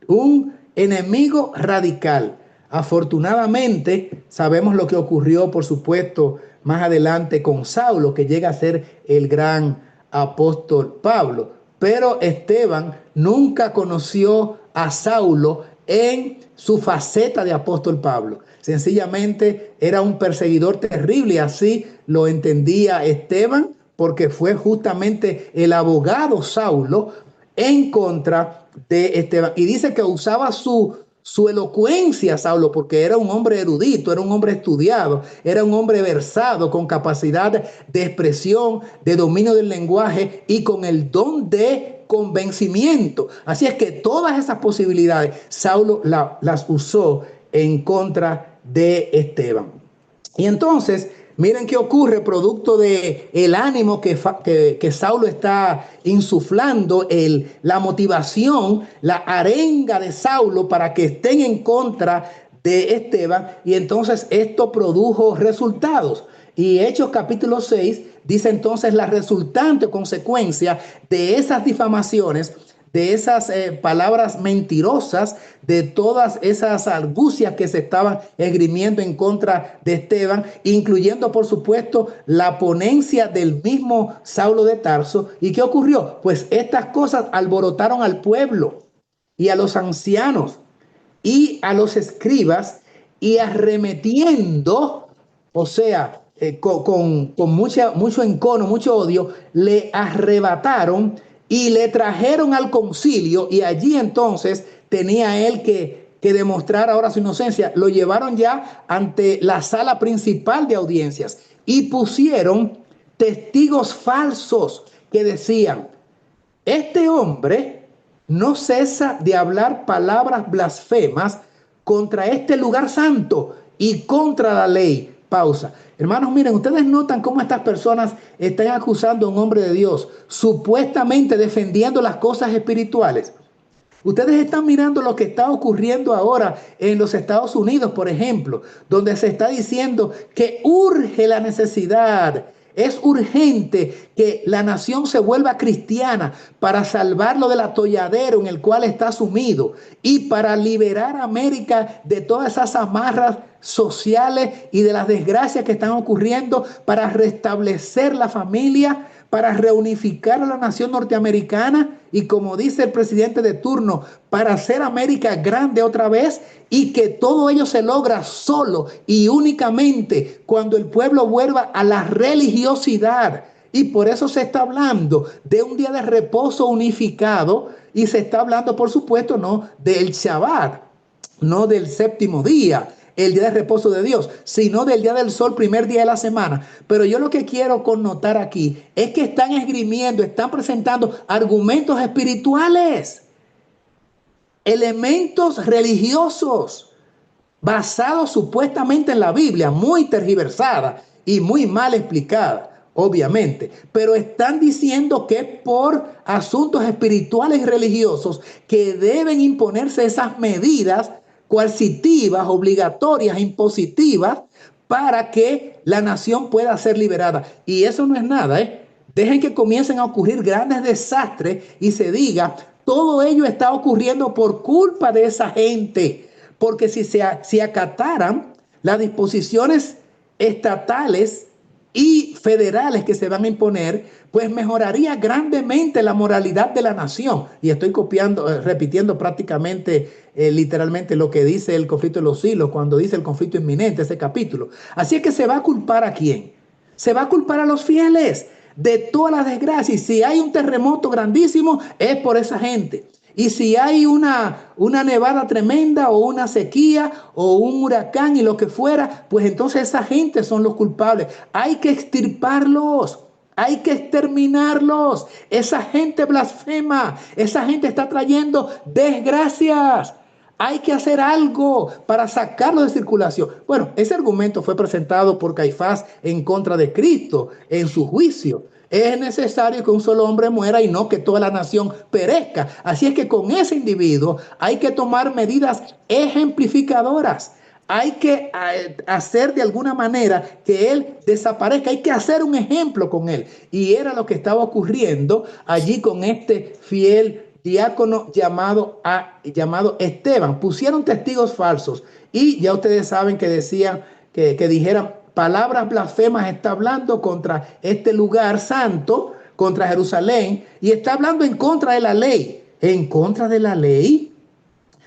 un enemigo radical. Afortunadamente, sabemos lo que ocurrió, por supuesto, más adelante con Saulo, que llega a ser el gran apóstol Pablo. Pero Esteban nunca conoció a Saulo en su faceta de apóstol Pablo. Sencillamente era un perseguidor terrible, y así lo entendía Esteban, porque fue justamente el abogado Saulo en contra de Esteban. Y dice que usaba su elocuencia, Saulo, porque era un hombre erudito, era un hombre estudiado, era un hombre versado, con capacidad de expresión, de dominio del lenguaje y con el don de convencimiento. Así es que todas esas posibilidades Saulo las usó en contra de Esteban. Y entonces, miren qué ocurre producto de el ánimo que Saulo está insuflando, la motivación, la arenga de Saulo para que estén en contra de Esteban. Y entonces esto produjo resultados. Y Hechos capítulo 6 dice entonces la resultante consecuencia de esas difamaciones, de esas palabras mentirosas, de todas esas argucias que se estaban esgrimiendo en contra de Esteban, incluyendo por supuesto la ponencia del mismo Saulo de Tarso. ¿Y qué ocurrió? Pues estas cosas alborotaron al pueblo y a los ancianos y a los escribas, y arremetiendo, o sea, con mucho encono, mucho odio, le arrebataron y le trajeron al concilio, y allí entonces tenía él que demostrar ahora su inocencia. Lo llevaron ya ante la sala principal de audiencias y pusieron testigos falsos que decían: este hombre no cesa de hablar palabras blasfemas contra este lugar santo y contra la ley. Pausa. Hermanos, miren, ustedes notan cómo estas personas están acusando a un hombre de Dios, supuestamente defendiendo las cosas espirituales. Ustedes están mirando lo que está ocurriendo ahora en los Estados Unidos, por ejemplo, donde se está diciendo que urge la necesidad. Es urgente que la nación se vuelva cristiana para salvarlo del atolladero en el cual está sumido y para liberar a América de todas esas amarras sociales y de las desgracias que están ocurriendo, para restablecer la familia, para reunificar a la nación norteamericana y, como dice el presidente de turno, para hacer América grande otra vez, y que todo ello se logra solo y únicamente cuando el pueblo vuelva a la religiosidad Y por eso se está hablando de un día de reposo unificado y se está hablando, por supuesto, no del Shabbat, no del séptimo día, el día de reposo de Dios, sino del día del sol, primer día de la semana. Pero yo lo que quiero connotar aquí es que están esgrimiendo, están presentando argumentos espirituales, elementos religiosos, basados supuestamente en la Biblia, muy tergiversada y muy mal explicada, obviamente, pero están diciendo que es por asuntos espirituales y religiosos que deben imponerse esas medidas coercitivas, obligatorias, impositivas, para que la nación pueda ser liberada. Y eso no es nada, ¿eh? Dejen que comiencen a ocurrir grandes desastres y se diga, todo ello está ocurriendo por culpa de esa gente. Porque si acataran las disposiciones estatales y federales que se van a imponer, pues mejoraría grandemente la moralidad de la nación. Y estoy repitiendo prácticamente, literalmente lo que dice el conflicto de los siglos, cuando dice el conflicto inminente, ese capítulo. Así es que se va a culpar ¿a quién? Se va a culpar a los fieles de todas las desgracias. Y si hay un terremoto grandísimo, es por esa gente. Y si hay una nevada tremenda o una sequía o un huracán y lo que fuera, pues entonces esa gente son los culpables. Hay que extirparlos. Hay que exterminarlos. Esa gente blasfema. Esa gente está trayendo desgracias. Hay que hacer algo para sacarlo de circulación. Bueno, ese argumento fue presentado por Caifás en contra de Cristo en su juicio. Es necesario que un solo hombre muera y no que toda la nación perezca. Así es que con ese individuo hay que tomar medidas ejemplificadoras. Hay que hacer de alguna manera que él desaparezca. Hay que hacer un ejemplo con él. Y era lo que estaba ocurriendo allí con este fiel diácono llamado Esteban. Pusieron testigos falsos y ya ustedes saben que decían que dijeran palabras blasfemas, está hablando contra este lugar santo, contra Jerusalén, y está hablando en contra de la ley. ¿En contra de la ley?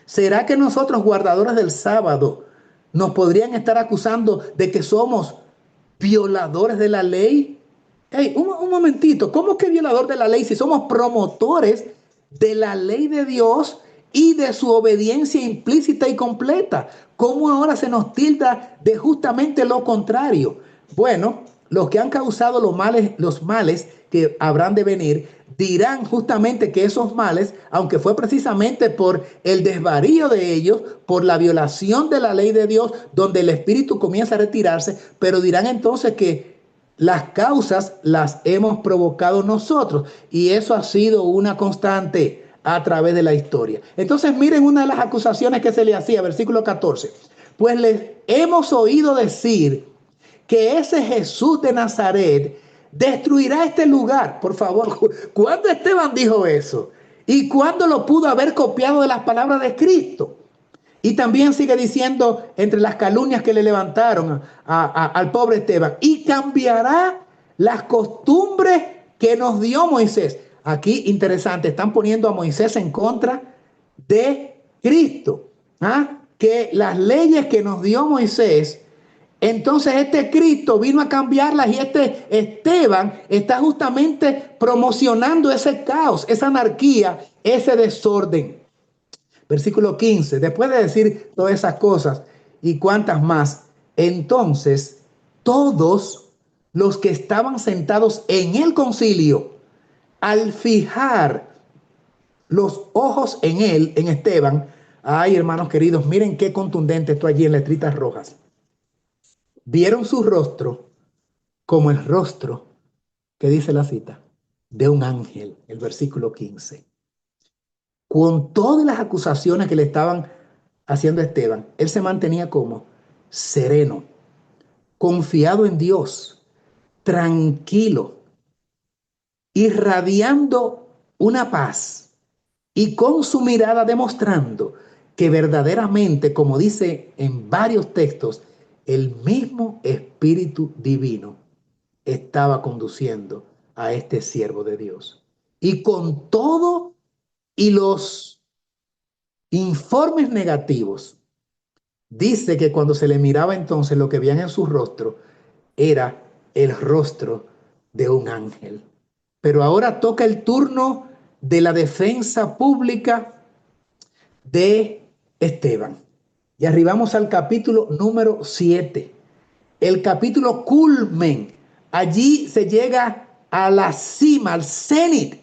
¿Será que nosotros, guardadores del sábado, nos podrían estar acusando de que somos violadores de la ley? Hey, un momentito, ¿cómo que violador de la ley si somos promotores de la ley de Dios y de su obediencia implícita y completa? ¿Cómo ahora se nos tilda de justamente lo contrario? Bueno, los que han causado los males que habrán de venir dirán justamente que esos males, aunque fue precisamente por el desvarío de ellos, por la violación de la ley de Dios, donde el espíritu comienza a retirarse, pero dirán entonces que las causas las hemos provocado nosotros y eso ha sido una constante a través de la historia. Entonces miren una de las acusaciones que se le hacía, versículo 14. Pues les hemos oído decir que ese Jesús de Nazaret destruirá este lugar. Por favor, ¿cuándo Esteban dijo eso? ¿Y cuándo lo pudo haber copiado de las palabras de Cristo? Y también sigue diciendo entre las calumnias que le levantaron al pobre Esteban, y cambiará las costumbres que nos dio Moisés. Aquí, interesante, están poniendo a Moisés en contra de Cristo. ¿Ah? Que las leyes que nos dio Moisés, entonces este Cristo vino a cambiarlas y este Esteban está justamente promocionando ese caos, esa anarquía, ese desorden. Versículo 15, después de decir todas esas cosas y cuantas más, entonces todos los que estaban sentados en el concilio, al fijar los ojos en él, en Esteban, ay hermanos queridos, miren qué contundente esto allí en letritas rojas, vieron su rostro como el rostro, que dice la cita, de un ángel, el versículo 15. Con todas las acusaciones que le estaban haciendo a Esteban, él se mantenía como sereno, confiado en Dios, tranquilo, irradiando una paz y con su mirada demostrando que verdaderamente, como dice en varios textos, el mismo Espíritu Divino estaba conduciendo a este siervo de Dios. Y con todo y los informes negativos, dice que cuando se le miraba entonces lo que veían en su rostro era el rostro de un ángel. Pero ahora toca el turno de la defensa pública de Esteban. Y arribamos al capítulo número 7. El capítulo culmen. Allí se llega a la cima, al cenit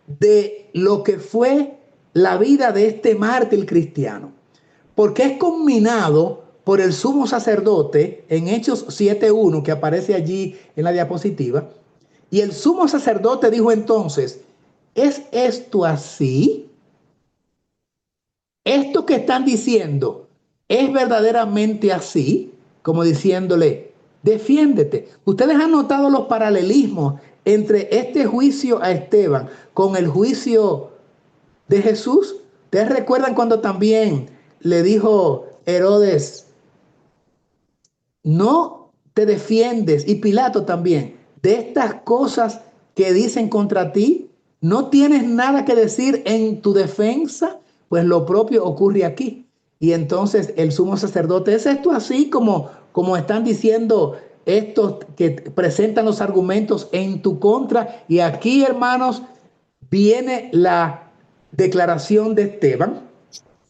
de lo que fue la vida de este mártir cristiano. Porque es culminado por el sumo sacerdote en Hechos 7:1, que aparece allí en la diapositiva. Y el sumo sacerdote dijo entonces: ¿es esto así? Esto que están diciendo es verdaderamente así, como diciéndole, defiéndete. Ustedes han notado los paralelismos entre este juicio a Esteban con el juicio de Jesús. ¿Ustedes recuerdan cuando también le dijo Herodes, no te defiendes? Y Pilato también, de estas cosas que dicen contra ti, ¿no tienes nada que decir en tu defensa? Pues lo propio ocurre aquí. Y entonces el sumo sacerdote, ¿es esto así como están diciendo estos que presentan los argumentos en tu contra? Y aquí, hermanos, viene la declaración de Esteban.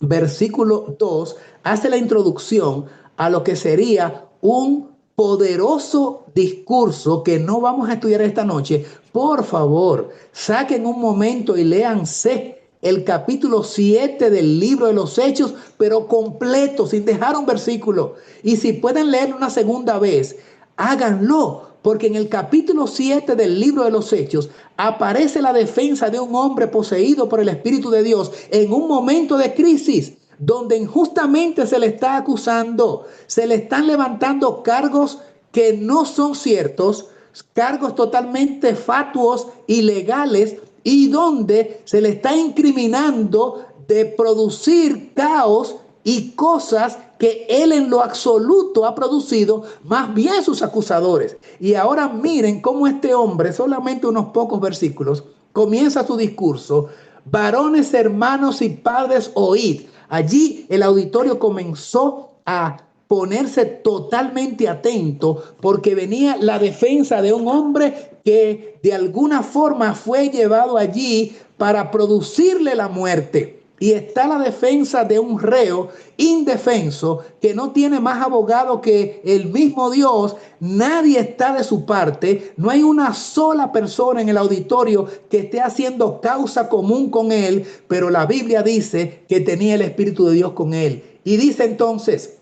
Versículo 2 hace la introducción a lo que sería un poderoso discurso que no vamos a estudiar esta noche. Por favor, saquen un momento y léanse el capítulo 7 del libro de los Hechos, pero completo, sin dejar un versículo. Y si pueden leerlo una segunda vez, háganlo, porque en el capítulo 7 del libro de los Hechos aparece la defensa de un hombre poseído por el Espíritu de Dios en un momento de crisis, donde injustamente se le está acusando, se le están levantando cargos que no son ciertos, cargos totalmente fatuos, ilegales, y donde se le está incriminando de producir caos y cosas que él en lo absoluto ha producido, más bien sus acusadores. Y ahora miren cómo este hombre, solamente unos pocos versículos, comienza su discurso: varones, hermanos y padres, oíd. Allí el auditorio comenzó a ponerse totalmente atento, porque venía la defensa de un hombre que de alguna forma fue llevado allí para producirle la muerte. Y está la defensa de un reo indefenso que no tiene más abogado que el mismo Dios. Nadie está de su parte. No hay una sola persona en el auditorio que esté haciendo causa común con él, pero la Biblia dice que tenía el Espíritu de Dios con él. Y dice entonces: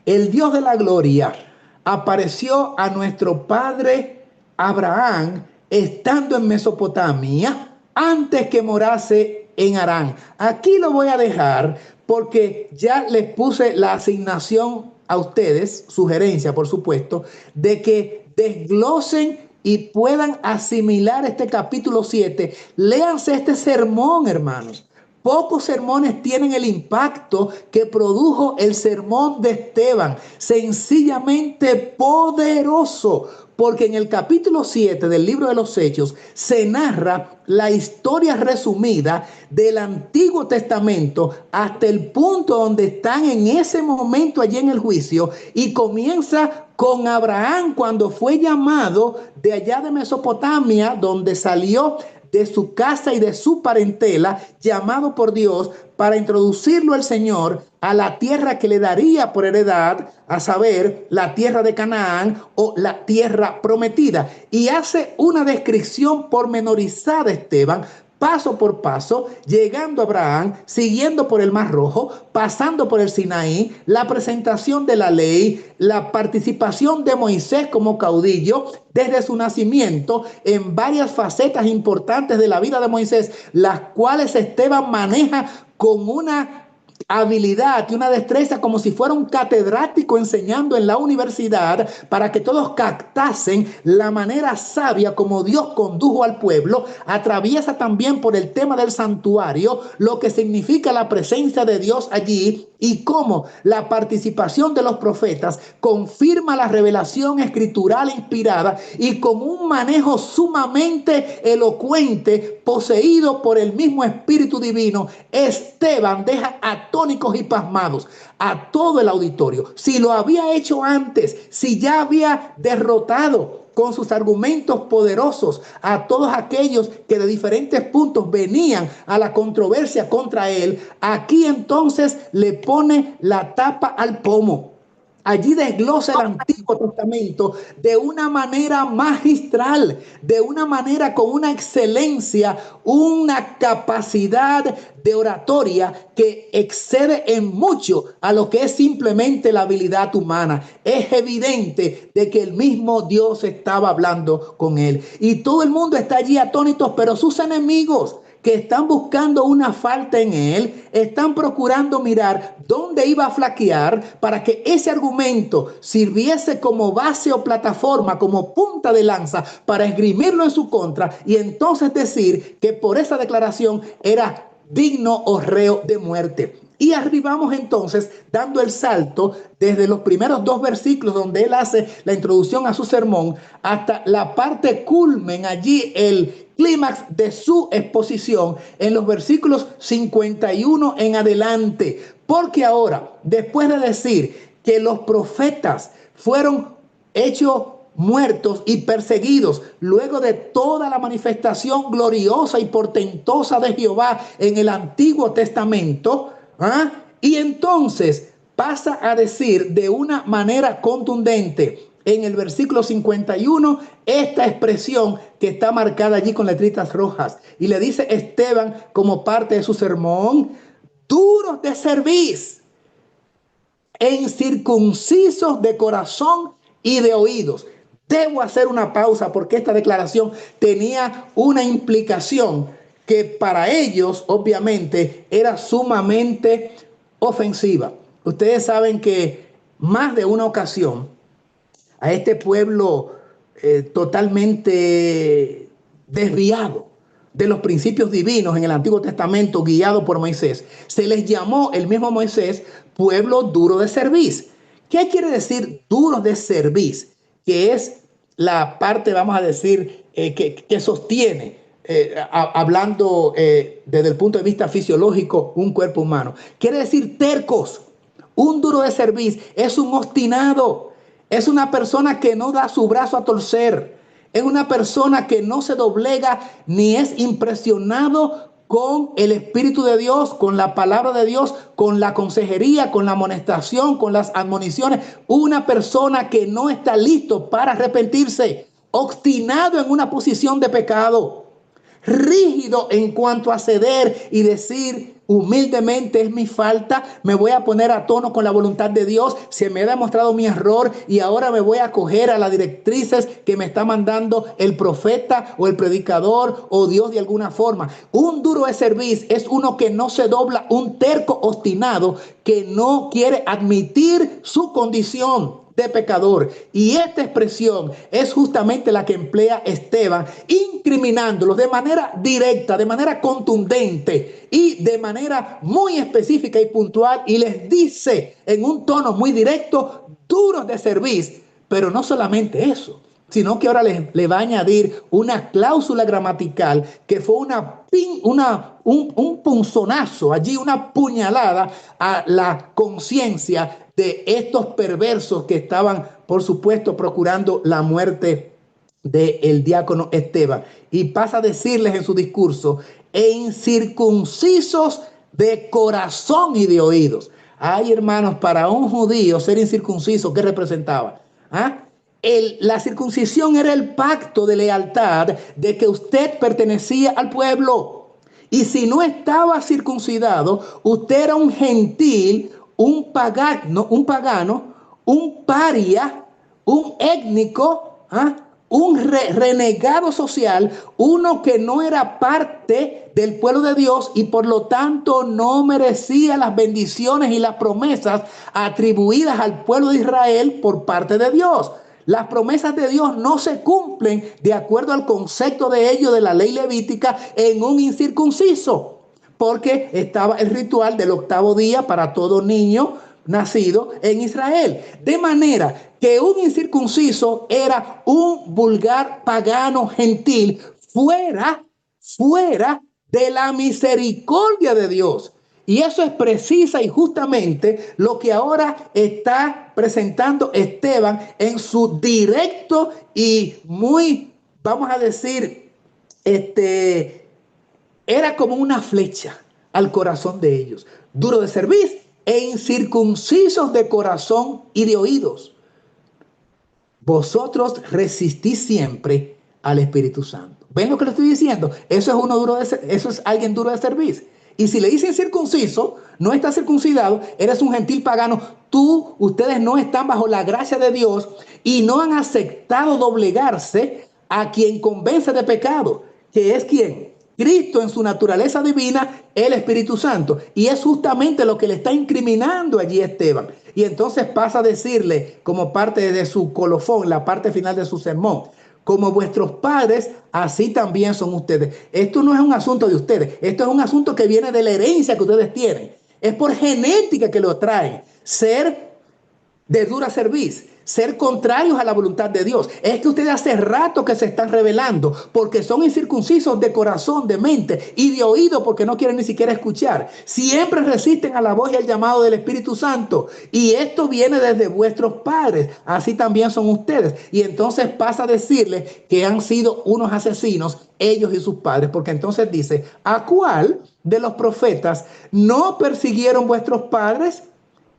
el Dios de la gloria apareció a nuestro padre Abraham estando en Mesopotamia, antes que morase en Harán. Aquí lo voy a dejar porque ya les puse la asignación a ustedes, sugerencia por supuesto, de que desglosen y puedan asimilar este capítulo 7. Léanse este sermón, hermanos. Pocos sermones tienen el impacto que produjo el sermón de Esteban. Sencillamente poderoso. Porque en el capítulo 7 del libro de los Hechos se narra la historia resumida del Antiguo Testamento hasta el punto donde están en ese momento allí en el juicio, y comienza con Abraham cuando fue llamado de allá de Mesopotamia, donde salió de su casa y de su parentela, llamado por Dios para introducirlo el Señor a la tierra que le daría por heredad, a saber, la tierra de Canaán o la tierra prometida. Y hace una descripción pormenorizada Esteban, paso por paso, llegando a Abraham, siguiendo por el Mar Rojo, pasando por el Sinaí, la presentación de la ley, la participación de Moisés como caudillo desde su nacimiento en varias facetas importantes de la vida de Moisés, las cuales Esteban maneja con una habilidad y una destreza como si fuera un catedrático enseñando en la universidad, para que todos captasen la manera sabia como Dios condujo al pueblo. Atraviesa también por el tema del santuario, lo que significa la presencia de Dios allí, y cómo la participación de los profetas confirma la revelación escritural inspirada, y con un manejo sumamente elocuente, poseído por el mismo Espíritu Divino, Esteban deja a atónicos y pasmados a todo el auditorio. Si lo había hecho antes, si ya había derrotado con sus argumentos poderosos a todos aquellos que de diferentes puntos venían a la controversia contra él, aquí entonces le pone la tapa al pomo. Allí desglosa el Antiguo Testamento de una manera magistral, de una manera con una excelencia, una capacidad de oratoria que excede en mucho a lo que es simplemente la habilidad humana. Es evidente de que el mismo Dios estaba hablando con él. Y todo el mundo está allí atónitos, pero sus enemigos, que están buscando una falta en él, están procurando mirar dónde iba a flaquear para que ese argumento sirviese como base o plataforma, como punta de lanza para esgrimirlo en su contra y entonces decir que por esa declaración era digno o reo de muerte. Y arribamos entonces dando el salto desde los primeros 2 versículos donde él hace la introducción a su sermón hasta la parte culmen, allí el clímax de su exposición en los versículos 51 en adelante. Porque ahora, después de decir que los profetas fueron hechos muertos y perseguidos luego de toda la manifestación gloriosa y portentosa de Jehová en el Antiguo Testamento, y entonces pasa a decir de una manera contundente en el versículo 51 esta expresión que está marcada allí con letritas rojas, y le dice Esteban como parte de su sermón: duros de cerviz, incircuncisos de corazón y de oídos. Debo hacer una pausa porque esta declaración tenía una implicación que para ellos obviamente era sumamente ofensiva. Ustedes saben que más de una ocasión a este pueblo totalmente desviado de los principios divinos en el Antiguo Testamento, guiado por Moisés, se les llamó el mismo Moisés pueblo duro de cerviz. ¿Qué quiere decir duro de cerviz? Que es la parte, vamos a decir, que sostiene, hablando desde el punto de vista fisiológico, un cuerpo humano. Quiere decir tercos. Un duro de cerviz es un obstinado, es una persona que no da su brazo a torcer, es una persona que no se doblega ni es impresionado con el Espíritu de Dios, con la palabra de Dios, con la consejería, con la amonestación, con las admoniciones. Una persona que no está listo para arrepentirse, obstinado en una posición de pecado, rígido en cuanto a ceder y decir humildemente: es mi falta, me voy a poner a tono con la voluntad de Dios, se me ha demostrado mi error y ahora me voy a acoger a las directrices que me está mandando el profeta o el predicador o Dios de alguna forma. Un duro de cerviz es uno que no se dobla, un terco obstinado que no quiere admitir su condición de pecador. Y esta expresión es justamente la que emplea Esteban, incriminándolos de manera directa, de manera contundente y de manera muy específica y puntual, y les dice en un tono muy directo: duros de cerviz. Pero no solamente eso, sino que ahora le va a añadir una cláusula gramatical que fue un punzonazo allí, una puñalada a la conciencia de estos perversos que estaban, por supuesto, procurando la muerte del diácono Esteban. Y pasa a decirles en su discurso: e incircuncisos de corazón y de oídos. Ay, hermanos, para un judío ser incircunciso, ¿qué representaba? La circuncisión era el pacto de lealtad de que usted pertenecía al pueblo. Y si no estaba circuncidado, usted era un gentil, un pagano, un paria, un étnico, un renegado social, uno que no era parte del pueblo de Dios y por lo tanto no merecía las bendiciones y las promesas atribuidas al pueblo de Israel por parte de Dios. Las promesas de Dios no se cumplen de acuerdo al concepto de ello de la ley levítica en un incircunciso, porque estaba el ritual del 8º día para todo niño nacido en Israel. De manera que un incircunciso era un vulgar pagano gentil fuera de la misericordia de Dios. Y eso es precisa y justamente lo que ahora está presentando Esteban en su directo y muy, vamos a decir, era como una flecha al corazón de ellos, duro de servir e incircuncisos de corazón y de oídos. Vosotros resistís siempre al Espíritu Santo. ¿Ven lo que le estoy diciendo? Eso es uno duro de eso es alguien duro de servir. Y si le dicen circunciso, no está circuncidado, eres un gentil pagano. Ustedes no están bajo la gracia de Dios y no han aceptado doblegarse a quien convence de pecado, que es quien Cristo en su naturaleza divina, el Espíritu Santo. Y es justamente lo que le está incriminando allí a Esteban. Y entonces pasa a decirle, como parte de su colofón, la parte final de su sermón, como vuestros padres, así también son ustedes. Esto no es un asunto de ustedes, esto es un asunto que viene de la herencia que ustedes tienen. Es por genética que lo traen. Ser de dura cerviz, ser contrarios a la voluntad de Dios. Es que ustedes hace rato que se están rebelando porque son incircuncisos de corazón, de mente y de oído porque no quieren ni siquiera escuchar. Siempre resisten a la voz y al llamado del Espíritu Santo. Y esto viene desde vuestros padres. Así también son ustedes. Y entonces pasa a decirles que han sido unos asesinos, ellos y sus padres, porque entonces dice, ¿a cuál de los profetas no persiguieron vuestros padres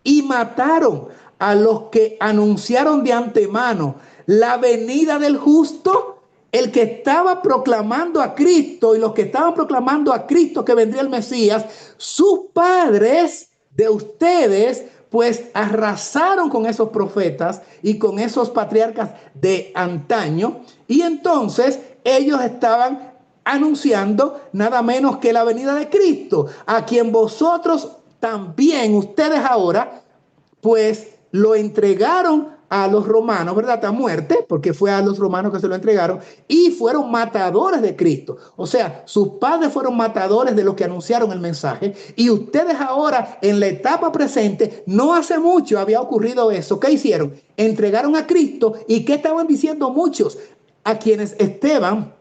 y mataron a los que anunciaron de antemano la venida del justo? El que estaba proclamando a Cristo y los que estaban proclamando a Cristo que vendría el Mesías, sus padres de ustedes, pues arrasaron con esos profetas y con esos patriarcas de antaño. Y entonces ellos estaban anunciando nada menos que la venida de Cristo, a quien vosotros también, ustedes ahora, pues lo entregaron a los romanos, ¿verdad? A muerte, porque fue a los romanos que se lo entregaron, y fueron matadores de Cristo. O sea, sus padres fueron matadores de los que anunciaron el mensaje, y ustedes ahora, en la etapa presente, no hace mucho había ocurrido eso. ¿Qué hicieron? Entregaron a Cristo, ¿y qué estaban diciendo muchos? A quienes Esteban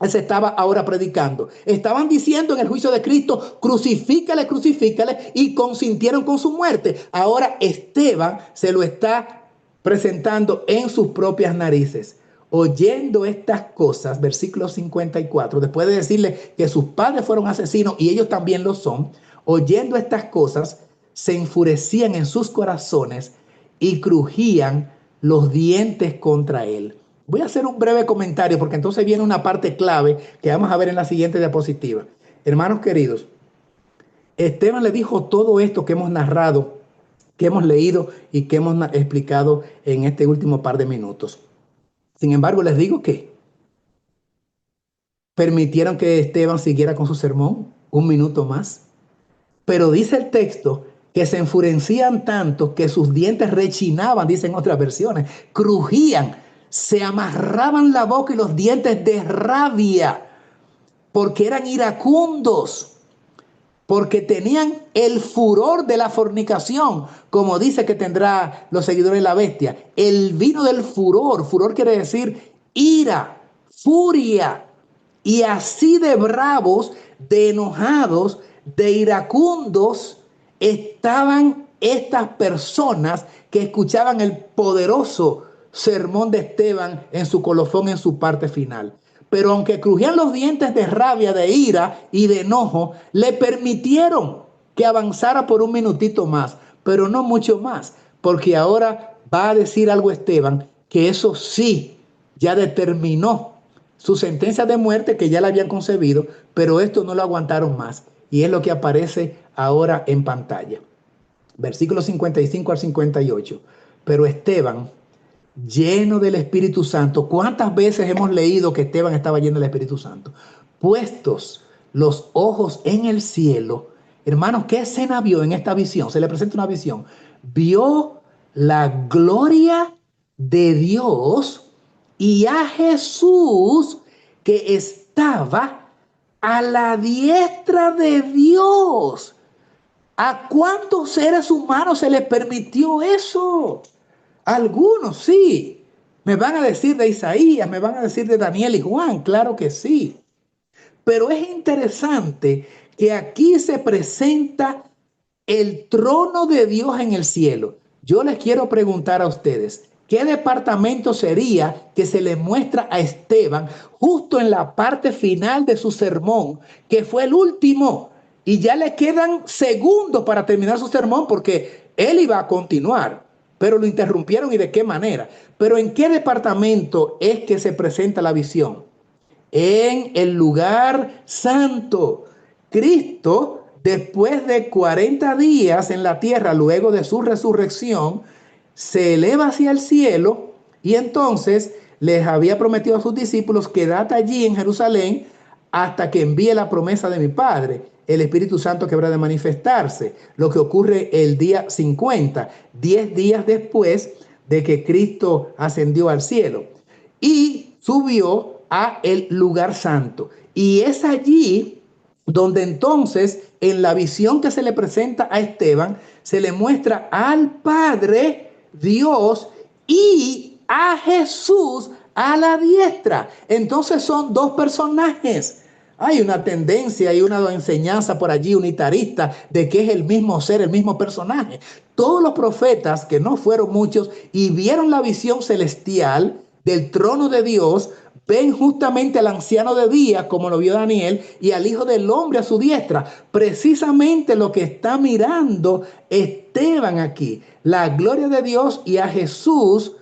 se estaba ahora predicando. Estaban diciendo en el juicio de Cristo, crucifícale, crucifícale, y consintieron con su muerte. Ahora Esteban se lo está presentando en sus propias narices. Oyendo estas cosas, versículo 54, después de decirle que sus padres fueron asesinos y ellos también lo son, oyendo estas cosas, se enfurecían en sus corazones y crujían los dientes contra él. Voy a hacer un breve comentario porque entonces viene una parte clave que vamos a ver en la siguiente diapositiva. Hermanos queridos, Esteban le dijo todo esto que hemos narrado, que hemos leído y que hemos explicado en este último par de minutos. Sin embargo, les digo que permitieron que Esteban siguiera con su sermón un minuto más. Pero dice el texto que se enfurecían tanto que sus dientes rechinaban, dicen otras versiones, crujían, se amarraban la boca y los dientes de rabia, porque eran iracundos, porque tenían el furor de la fornicación, como dice que tendrá los seguidores de la bestia. El vino del furor, furor quiere decir ira, furia, y así de bravos, de enojados, de iracundos estaban estas personas que escuchaban el poderoso sermón de Esteban en su colofón, en su parte final. Pero aunque crujían los dientes de rabia, de ira y de enojo, le permitieron que avanzara por un minutito más, pero no mucho más, porque ahora va a decir algo Esteban, que eso sí, ya determinó su sentencia de muerte, que ya la habían concebido, pero esto no lo aguantaron más. Y es lo que aparece ahora en pantalla. Versículos 55 al 58. Pero Esteban, lleno del Espíritu Santo. ¿Cuántas veces hemos leído que Esteban estaba lleno del Espíritu Santo? Puestos los ojos en el cielo. Hermanos, ¿qué escena vio en esta visión? Se le presenta una visión. Vio la gloria de Dios y a Jesús que estaba a la diestra de Dios. ¿A cuántos seres humanos se les permitió eso? Algunos sí. Me van a decir de Isaías, me van a decir de Daniel y Juan, claro que sí. Pero es interesante que aquí se presenta el trono de Dios en el cielo. Yo les quiero preguntar a ustedes, ¿qué departamento sería que se le muestra a Esteban justo en la parte final de su sermón, que fue el último? Y ya le quedan segundos para terminar su sermón porque él iba a continuar, pero lo interrumpieron y de qué manera. Pero ¿en qué departamento es que se presenta la visión? En el lugar santo. Cristo, después de 40 días en la tierra, luego de su resurrección, se eleva hacia el cielo y entonces les había prometido a sus discípulos: quedad allí en Jerusalén hasta que envíe la promesa de mi Padre, el Espíritu Santo que habrá de manifestarse. Lo que ocurre el día 50, 10 días después de que Cristo ascendió al cielo. Y subió a el lugar santo. Y es allí donde entonces, en la visión que se le presenta a Esteban, se le muestra al Padre, Dios, y a Jesús a la diestra. Entonces son dos personajes. Hay una tendencia y una enseñanza por allí unitarista de que es el mismo ser, el mismo personaje. Todos los profetas, que no fueron muchos, y vieron la visión celestial del trono de Dios, ven justamente al anciano de días, como lo vio Daniel, y al Hijo del Hombre a su diestra. Precisamente lo que está mirando Esteban aquí, la gloria de Dios y a Jesús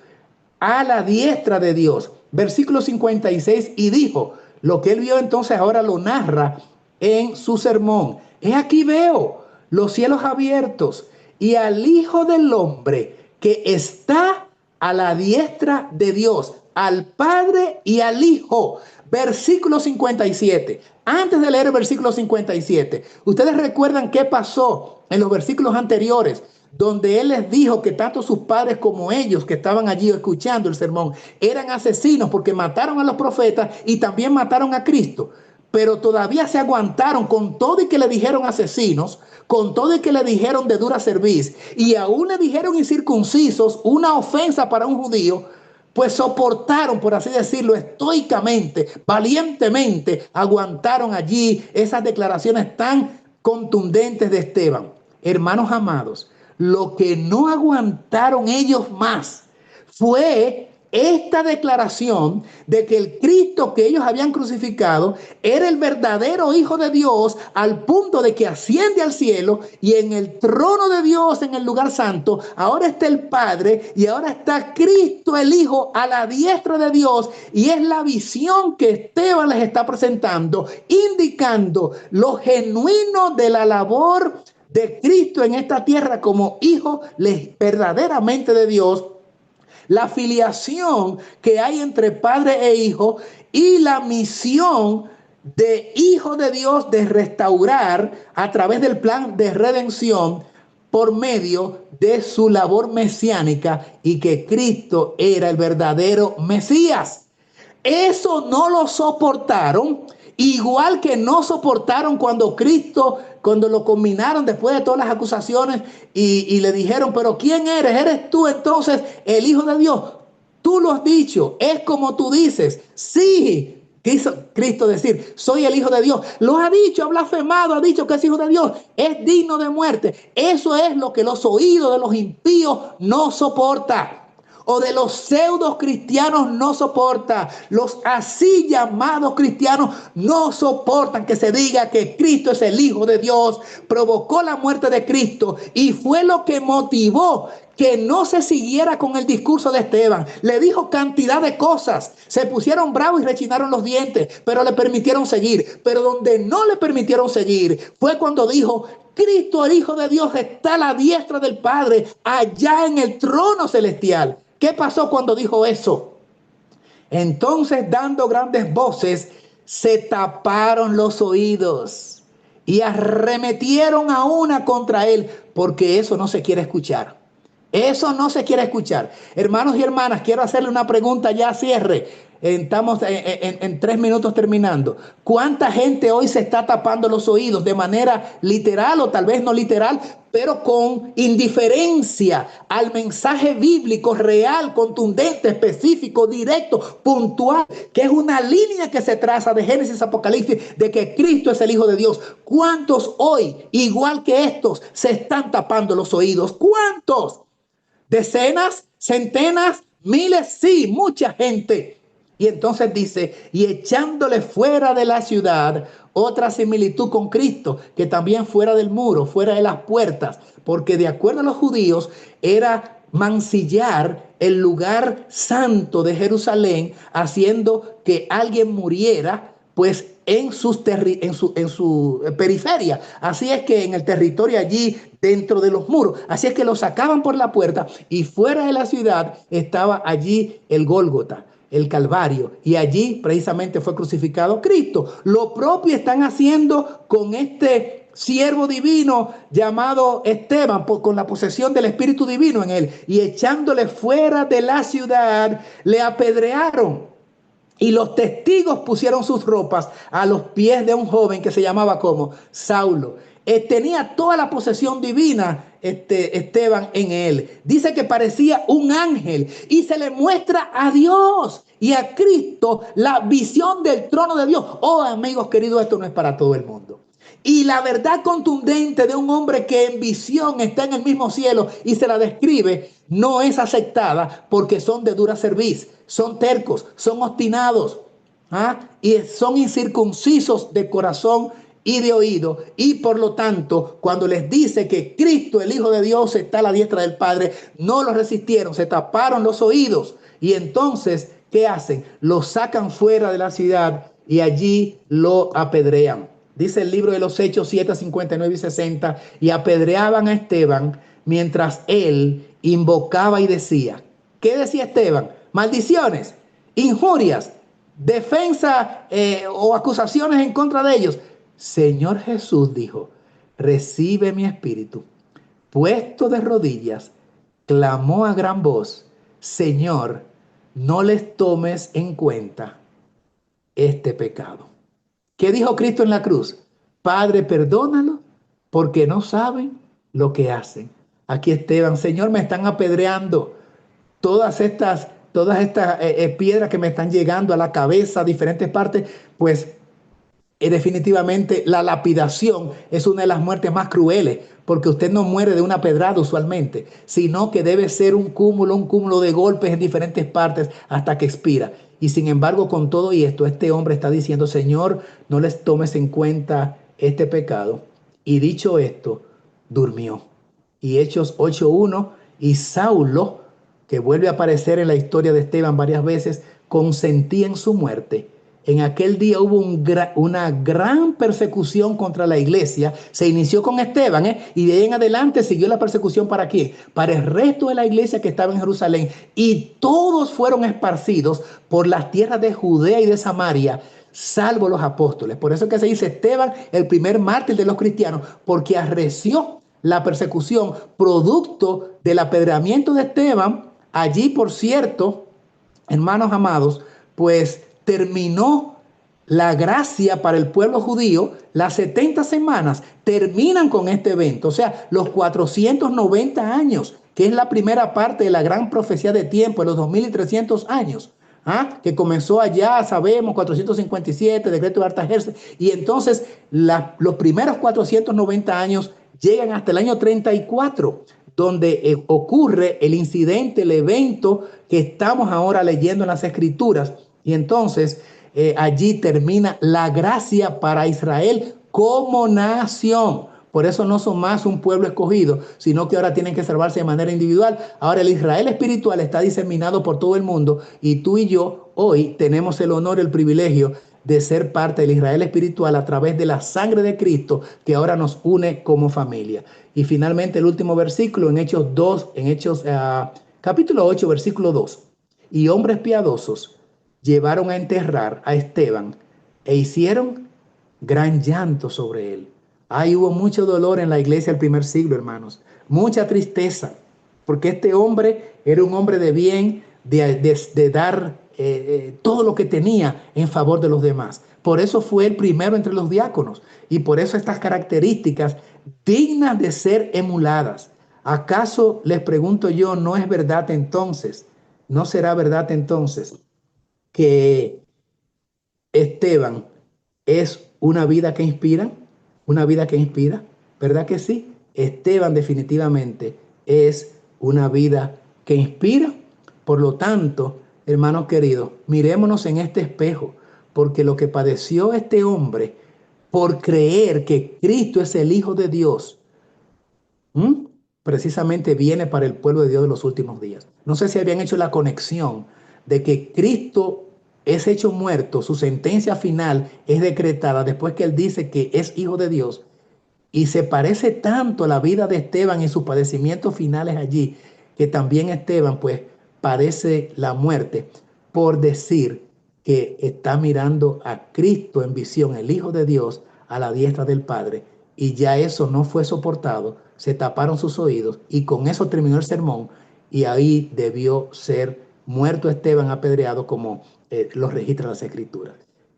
a la diestra de Dios. Versículo 56, y dijo, lo que él vio entonces ahora lo narra en su sermón. He aquí veo los cielos abiertos y al Hijo del Hombre que está a la diestra de Dios, al Padre y al Hijo. Versículo 57. Antes de leer el versículo 57, ustedes recuerdan qué pasó en los versículos anteriores, donde él les dijo que tanto sus padres como ellos que estaban allí escuchando el sermón eran asesinos porque mataron a los profetas y también mataron a Cristo. Pero todavía se aguantaron con todo y que le dijeron asesinos, con todo y que le dijeron de dura cerviz, y aún le dijeron incircuncisos, una ofensa para un judío. Pues soportaron, por así decirlo, estoicamente, valientemente, aguantaron allí esas declaraciones tan contundentes de Esteban. Hermanos amados, lo que no aguantaron ellos más fue esta declaración de que el Cristo que ellos habían crucificado era el verdadero Hijo de Dios, al punto de que asciende al cielo y en el trono de Dios, en el lugar santo, ahora está el Padre y ahora está Cristo el Hijo a la diestra de Dios. Y es la visión que Esteban les está presentando, indicando lo genuino de la labor de Cristo en esta tierra como Hijo verdaderamente de Dios, la filiación que hay entre padre e hijo y la misión de Hijo de Dios de restaurar a través del plan de redención por medio de su labor mesiánica, y que Cristo era el verdadero Mesías. Eso no lo soportaron, igual que no soportaron cuando Cristo, cuando lo conminaron después de todas las acusaciones y le dijeron, pero ¿quién eres? ¿Eres tú entonces el Hijo de Dios? Tú lo has dicho, es como tú dices. Sí, quiso Cristo decir, soy el Hijo de Dios. Lo ha dicho, ha blasfemado, ha dicho que es Hijo de Dios, es digno de muerte. Eso es lo que los oídos de los impíos no soportan, o de los pseudos cristianos no soporta. Los así llamados cristianos no soportan que se diga que Cristo es el Hijo de Dios. Provocó la muerte de Cristo y fue lo que motivó que no se siguiera con el discurso de Esteban. Le dijo cantidad de cosas, se pusieron bravos y rechinaron los dientes, pero le permitieron seguir. Pero donde no le permitieron seguir fue cuando dijo, Cristo el Hijo de Dios está a la diestra del Padre, allá en el trono celestial. ¿Qué pasó cuando dijo eso? Entonces, dando grandes voces, se taparon los oídos y arremetieron a una contra él, porque eso no se quiere escuchar. Eso no se quiere escuchar. Hermanos y hermanas, quiero hacerle una pregunta ya a cierre. Estamos en 3 minutos terminando. ¿Cuánta gente hoy se está tapando los oídos de manera literal o tal vez no literal, pero con indiferencia al mensaje bíblico real, contundente, específico, directo, puntual, que es una línea que se traza de Génesis a Apocalipsis, de que Cristo es el Hijo de Dios. ¿Cuántos hoy, igual que estos, se están tapando los oídos? ¿Cuántos? ¿Decenas? ¿Centenas? ¿Miles? Sí, mucha gente. Y entonces dice, y echándole fuera de la ciudad, otra similitud con Cristo, que también fuera del muro, fuera de las puertas, porque de acuerdo a los judíos era mancillar el lugar santo de Jerusalén, haciendo que alguien muriera, pues en su periferia. Así es que en el territorio allí dentro de los muros. Así es que lo sacaban por la puerta y fuera de la ciudad estaba allí el Gólgota, el Calvario, y allí precisamente fue crucificado Cristo. Lo propio están haciendo con este siervo divino llamado Esteban, con la posesión del Espíritu Divino en él, y echándole fuera de la ciudad, le apedrearon. Y los testigos pusieron sus ropas a los pies de un joven que se llamaba como Saulo. Tenía toda la posesión divina Esteban en él. Dice que parecía un ángel y se le muestra a Dios y a Cristo la visión del trono de Dios. Oh, amigos queridos, esto no es para todo el mundo. Y la verdad contundente de un hombre que en visión está en el mismo cielo y se la describe, no es aceptada porque son de dura cerviz, son tercos, son obstinados, y son incircuncisos de corazón y de oído. Y por lo tanto, cuando les dice que Cristo, el Hijo de Dios, está a la diestra del Padre, no lo resistieron, se taparon los oídos. Y entonces, ¿qué hacen? Lo sacan fuera de la ciudad y allí lo apedrean. Dice el libro de los Hechos 7, 59 y 60, y apedreaban a Esteban mientras él invocaba y decía. ¿Qué decía Esteban? Maldiciones, injurias, defensa o acusaciones en contra de ellos. Señor Jesús dijo, recibe mi espíritu. Puesto de rodillas, clamó a gran voz, Señor, no les tomes en cuenta este pecado. ¿Qué dijo Cristo en la cruz? Padre, perdónalo porque no saben lo que hacen. Aquí Esteban, Señor, me están apedreando. Todas estas piedras que me están llegando a la cabeza, a diferentes partes, pues definitivamente la lapidación es una de las muertes más crueles, porque usted no muere de una pedrada usualmente, sino que debe ser un cúmulo de golpes en diferentes partes hasta que expira. Y sin embargo, con todo y esto, este hombre está diciendo, Señor, no les tomes en cuenta este pecado. Y dicho esto, durmió. Y Hechos 8:1, y Saulo, que vuelve a aparecer en la historia de Esteban varias veces, consentía en su muerte. En aquel día hubo una gran persecución contra la iglesia. Se inició con Esteban, y de ahí en adelante siguió la persecución ¿para quién? Para el resto de la iglesia que estaba en Jerusalén. Y todos fueron esparcidos por las tierras de Judea y de Samaria, salvo los apóstoles. Por eso es que se dice Esteban, el primer mártir de los cristianos, porque arreció la persecución producto del apedreamiento de Esteban. Allí, por cierto, hermanos amados, pues terminó la gracia para el pueblo judío. Las 70 semanas terminan con este evento, o sea, los 490 años, que es la primera parte de la gran profecía de tiempo, de los 2300 años. Que comenzó allá, sabemos, 457, decreto de Artajerjes, y entonces los primeros 490 años llegan hasta el año 34, donde ocurre el incidente, el evento que estamos ahora leyendo en las Escrituras. Y entonces allí termina la gracia para Israel como nación. Por eso no son más un pueblo escogido, sino que ahora tienen que salvarse de manera individual. Ahora el Israel espiritual está diseminado por todo el mundo y tú y yo hoy tenemos el honor y el privilegio de ser parte del Israel espiritual a través de la sangre de Cristo que ahora nos une como familia. Y finalmente el último versículo en Hechos 2, capítulo 8, versículo 2. Y hombres piadosos llevaron a enterrar a Esteban e hicieron gran llanto sobre él. Hubo mucho dolor en la iglesia del primer siglo, hermanos. Mucha tristeza, porque este hombre era un hombre de bien, de dar todo lo que tenía en favor de los demás. Por eso fue el primero entre los diáconos y por eso estas características dignas de ser emuladas. ¿Acaso les pregunto yo, no es verdad entonces, no será verdad entonces que Esteban es una vida que inspira? Una vida que inspira, ¿verdad que sí? Esteban definitivamente es una vida que inspira. Por lo tanto, hermanos queridos, mirémonos en este espejo, porque lo que padeció este hombre por creer que Cristo es el Hijo de Dios, ¿m? Precisamente viene para el pueblo de Dios de los últimos días. No sé si habían hecho la conexión de que Cristo es hecho muerto, su sentencia final es decretada después que él dice que es hijo de Dios y se parece tanto a la vida de Esteban y sus padecimientos finales allí, que también Esteban pues padece la muerte por decir que está mirando a Cristo en visión, el Hijo de Dios, a la diestra del Padre. Y ya eso no fue soportado, se taparon sus oídos y con eso terminó el sermón y ahí debió ser muerto Esteban apedreado como lo registran las Escrituras.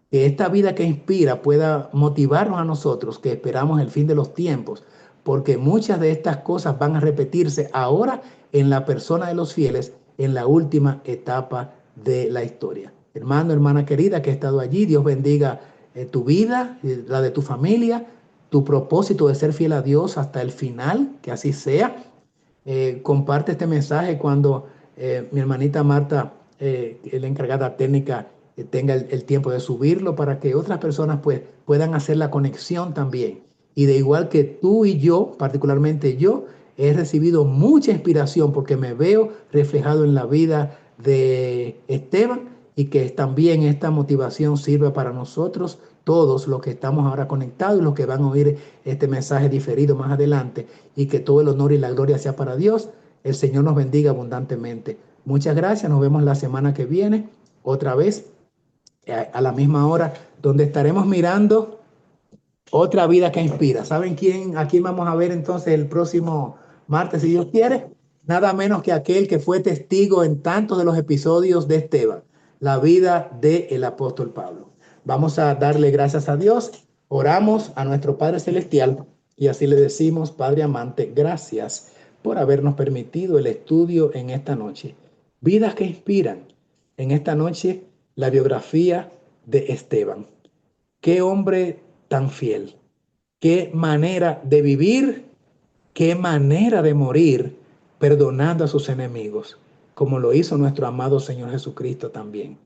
Que esta vida que inspira pueda motivarnos a nosotros que esperamos el fin de los tiempos, porque muchas de estas cosas van a repetirse ahora en la persona de los fieles en la última etapa de la historia. Hermano, hermana querida que ha estado allí, Dios bendiga tu vida, la de tu familia, tu propósito de ser fiel a Dios hasta el final, que así sea. Comparte este mensaje cuando mi hermanita Marta, la encargada técnica, tenga el tiempo de subirlo para que otras personas pues, puedan hacer la conexión también. Y de igual que tú y yo, particularmente yo, he recibido mucha inspiración porque me veo reflejado en la vida de Esteban y que también esta motivación sirva para nosotros, todos los que estamos ahora conectados y los que van a oír este mensaje diferido más adelante, y que todo el honor y la gloria sea para Dios. El Señor nos bendiga abundantemente. Muchas gracias, nos vemos la semana que viene, otra vez a la misma hora, donde estaremos mirando otra vida que inspira. ¿Saben quién? ¿A quién vamos a ver entonces el próximo martes, si Dios quiere? Nada menos que aquel que fue testigo en tantos de los episodios de Esteban, la vida del apóstol Pablo. Vamos a darle gracias a Dios, oramos a nuestro Padre Celestial y así le decimos, Padre amante, gracias por habernos permitido el estudio en esta noche. Vidas que inspiran. En esta noche, la biografía de Esteban. Qué hombre tan fiel, qué manera de vivir, qué manera de morir perdonando a sus enemigos, como lo hizo nuestro amado Señor Jesucristo también.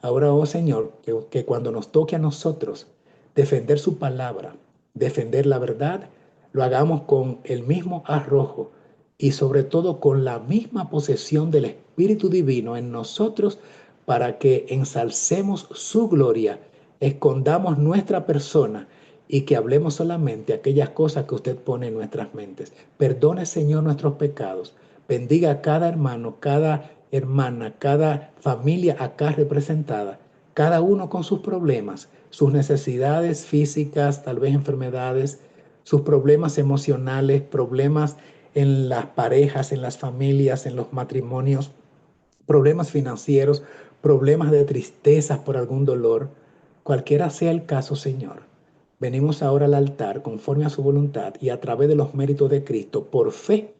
Ahora, oh Señor, que cuando nos toque a nosotros defender su palabra, defender la verdad, lo hagamos con el mismo arrojo y sobre todo con la misma posesión del Espíritu Divino en nosotros para que ensalcemos su gloria, escondamos nuestra persona y que hablemos solamente aquellas cosas que usted pone en nuestras mentes. Perdone, Señor, nuestros pecados. Bendiga a cada hermano, cada hermana, cada familia acá representada, cada uno con sus problemas, sus necesidades físicas, tal vez enfermedades, sus problemas emocionales, problemas en las parejas, en las familias, en los matrimonios, problemas financieros, problemas de tristezas por algún dolor. Cualquiera sea el caso, Señor, venimos ahora al altar conforme a su voluntad y a través de los méritos de Cristo, por fe,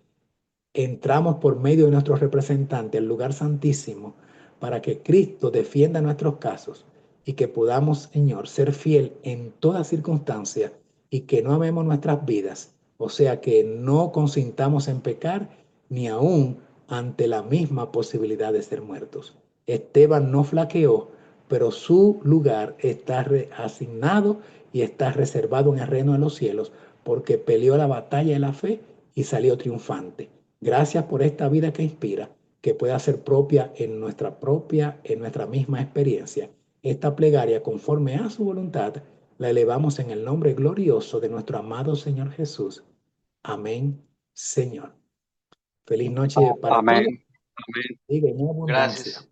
entramos por medio de nuestro representante al lugar santísimo para que Cristo defienda nuestros casos y que podamos, Señor, ser fiel en toda circunstancia y que no amemos nuestras vidas, o sea, que no consintamos en pecar ni aún ante la misma posibilidad de ser muertos. Esteban no flaqueó, pero su lugar está asignado y está reservado en el reino de los cielos porque peleó la batalla de la fe y salió triunfante. Gracias por esta vida que inspira, que pueda ser propia, en nuestra misma experiencia. Esta plegaria, conforme a su voluntad, la elevamos en el nombre glorioso de nuestro amado Señor Jesús. Amén, Señor. Feliz noche para todos Amén. Amén. y en abundancia. Gracias.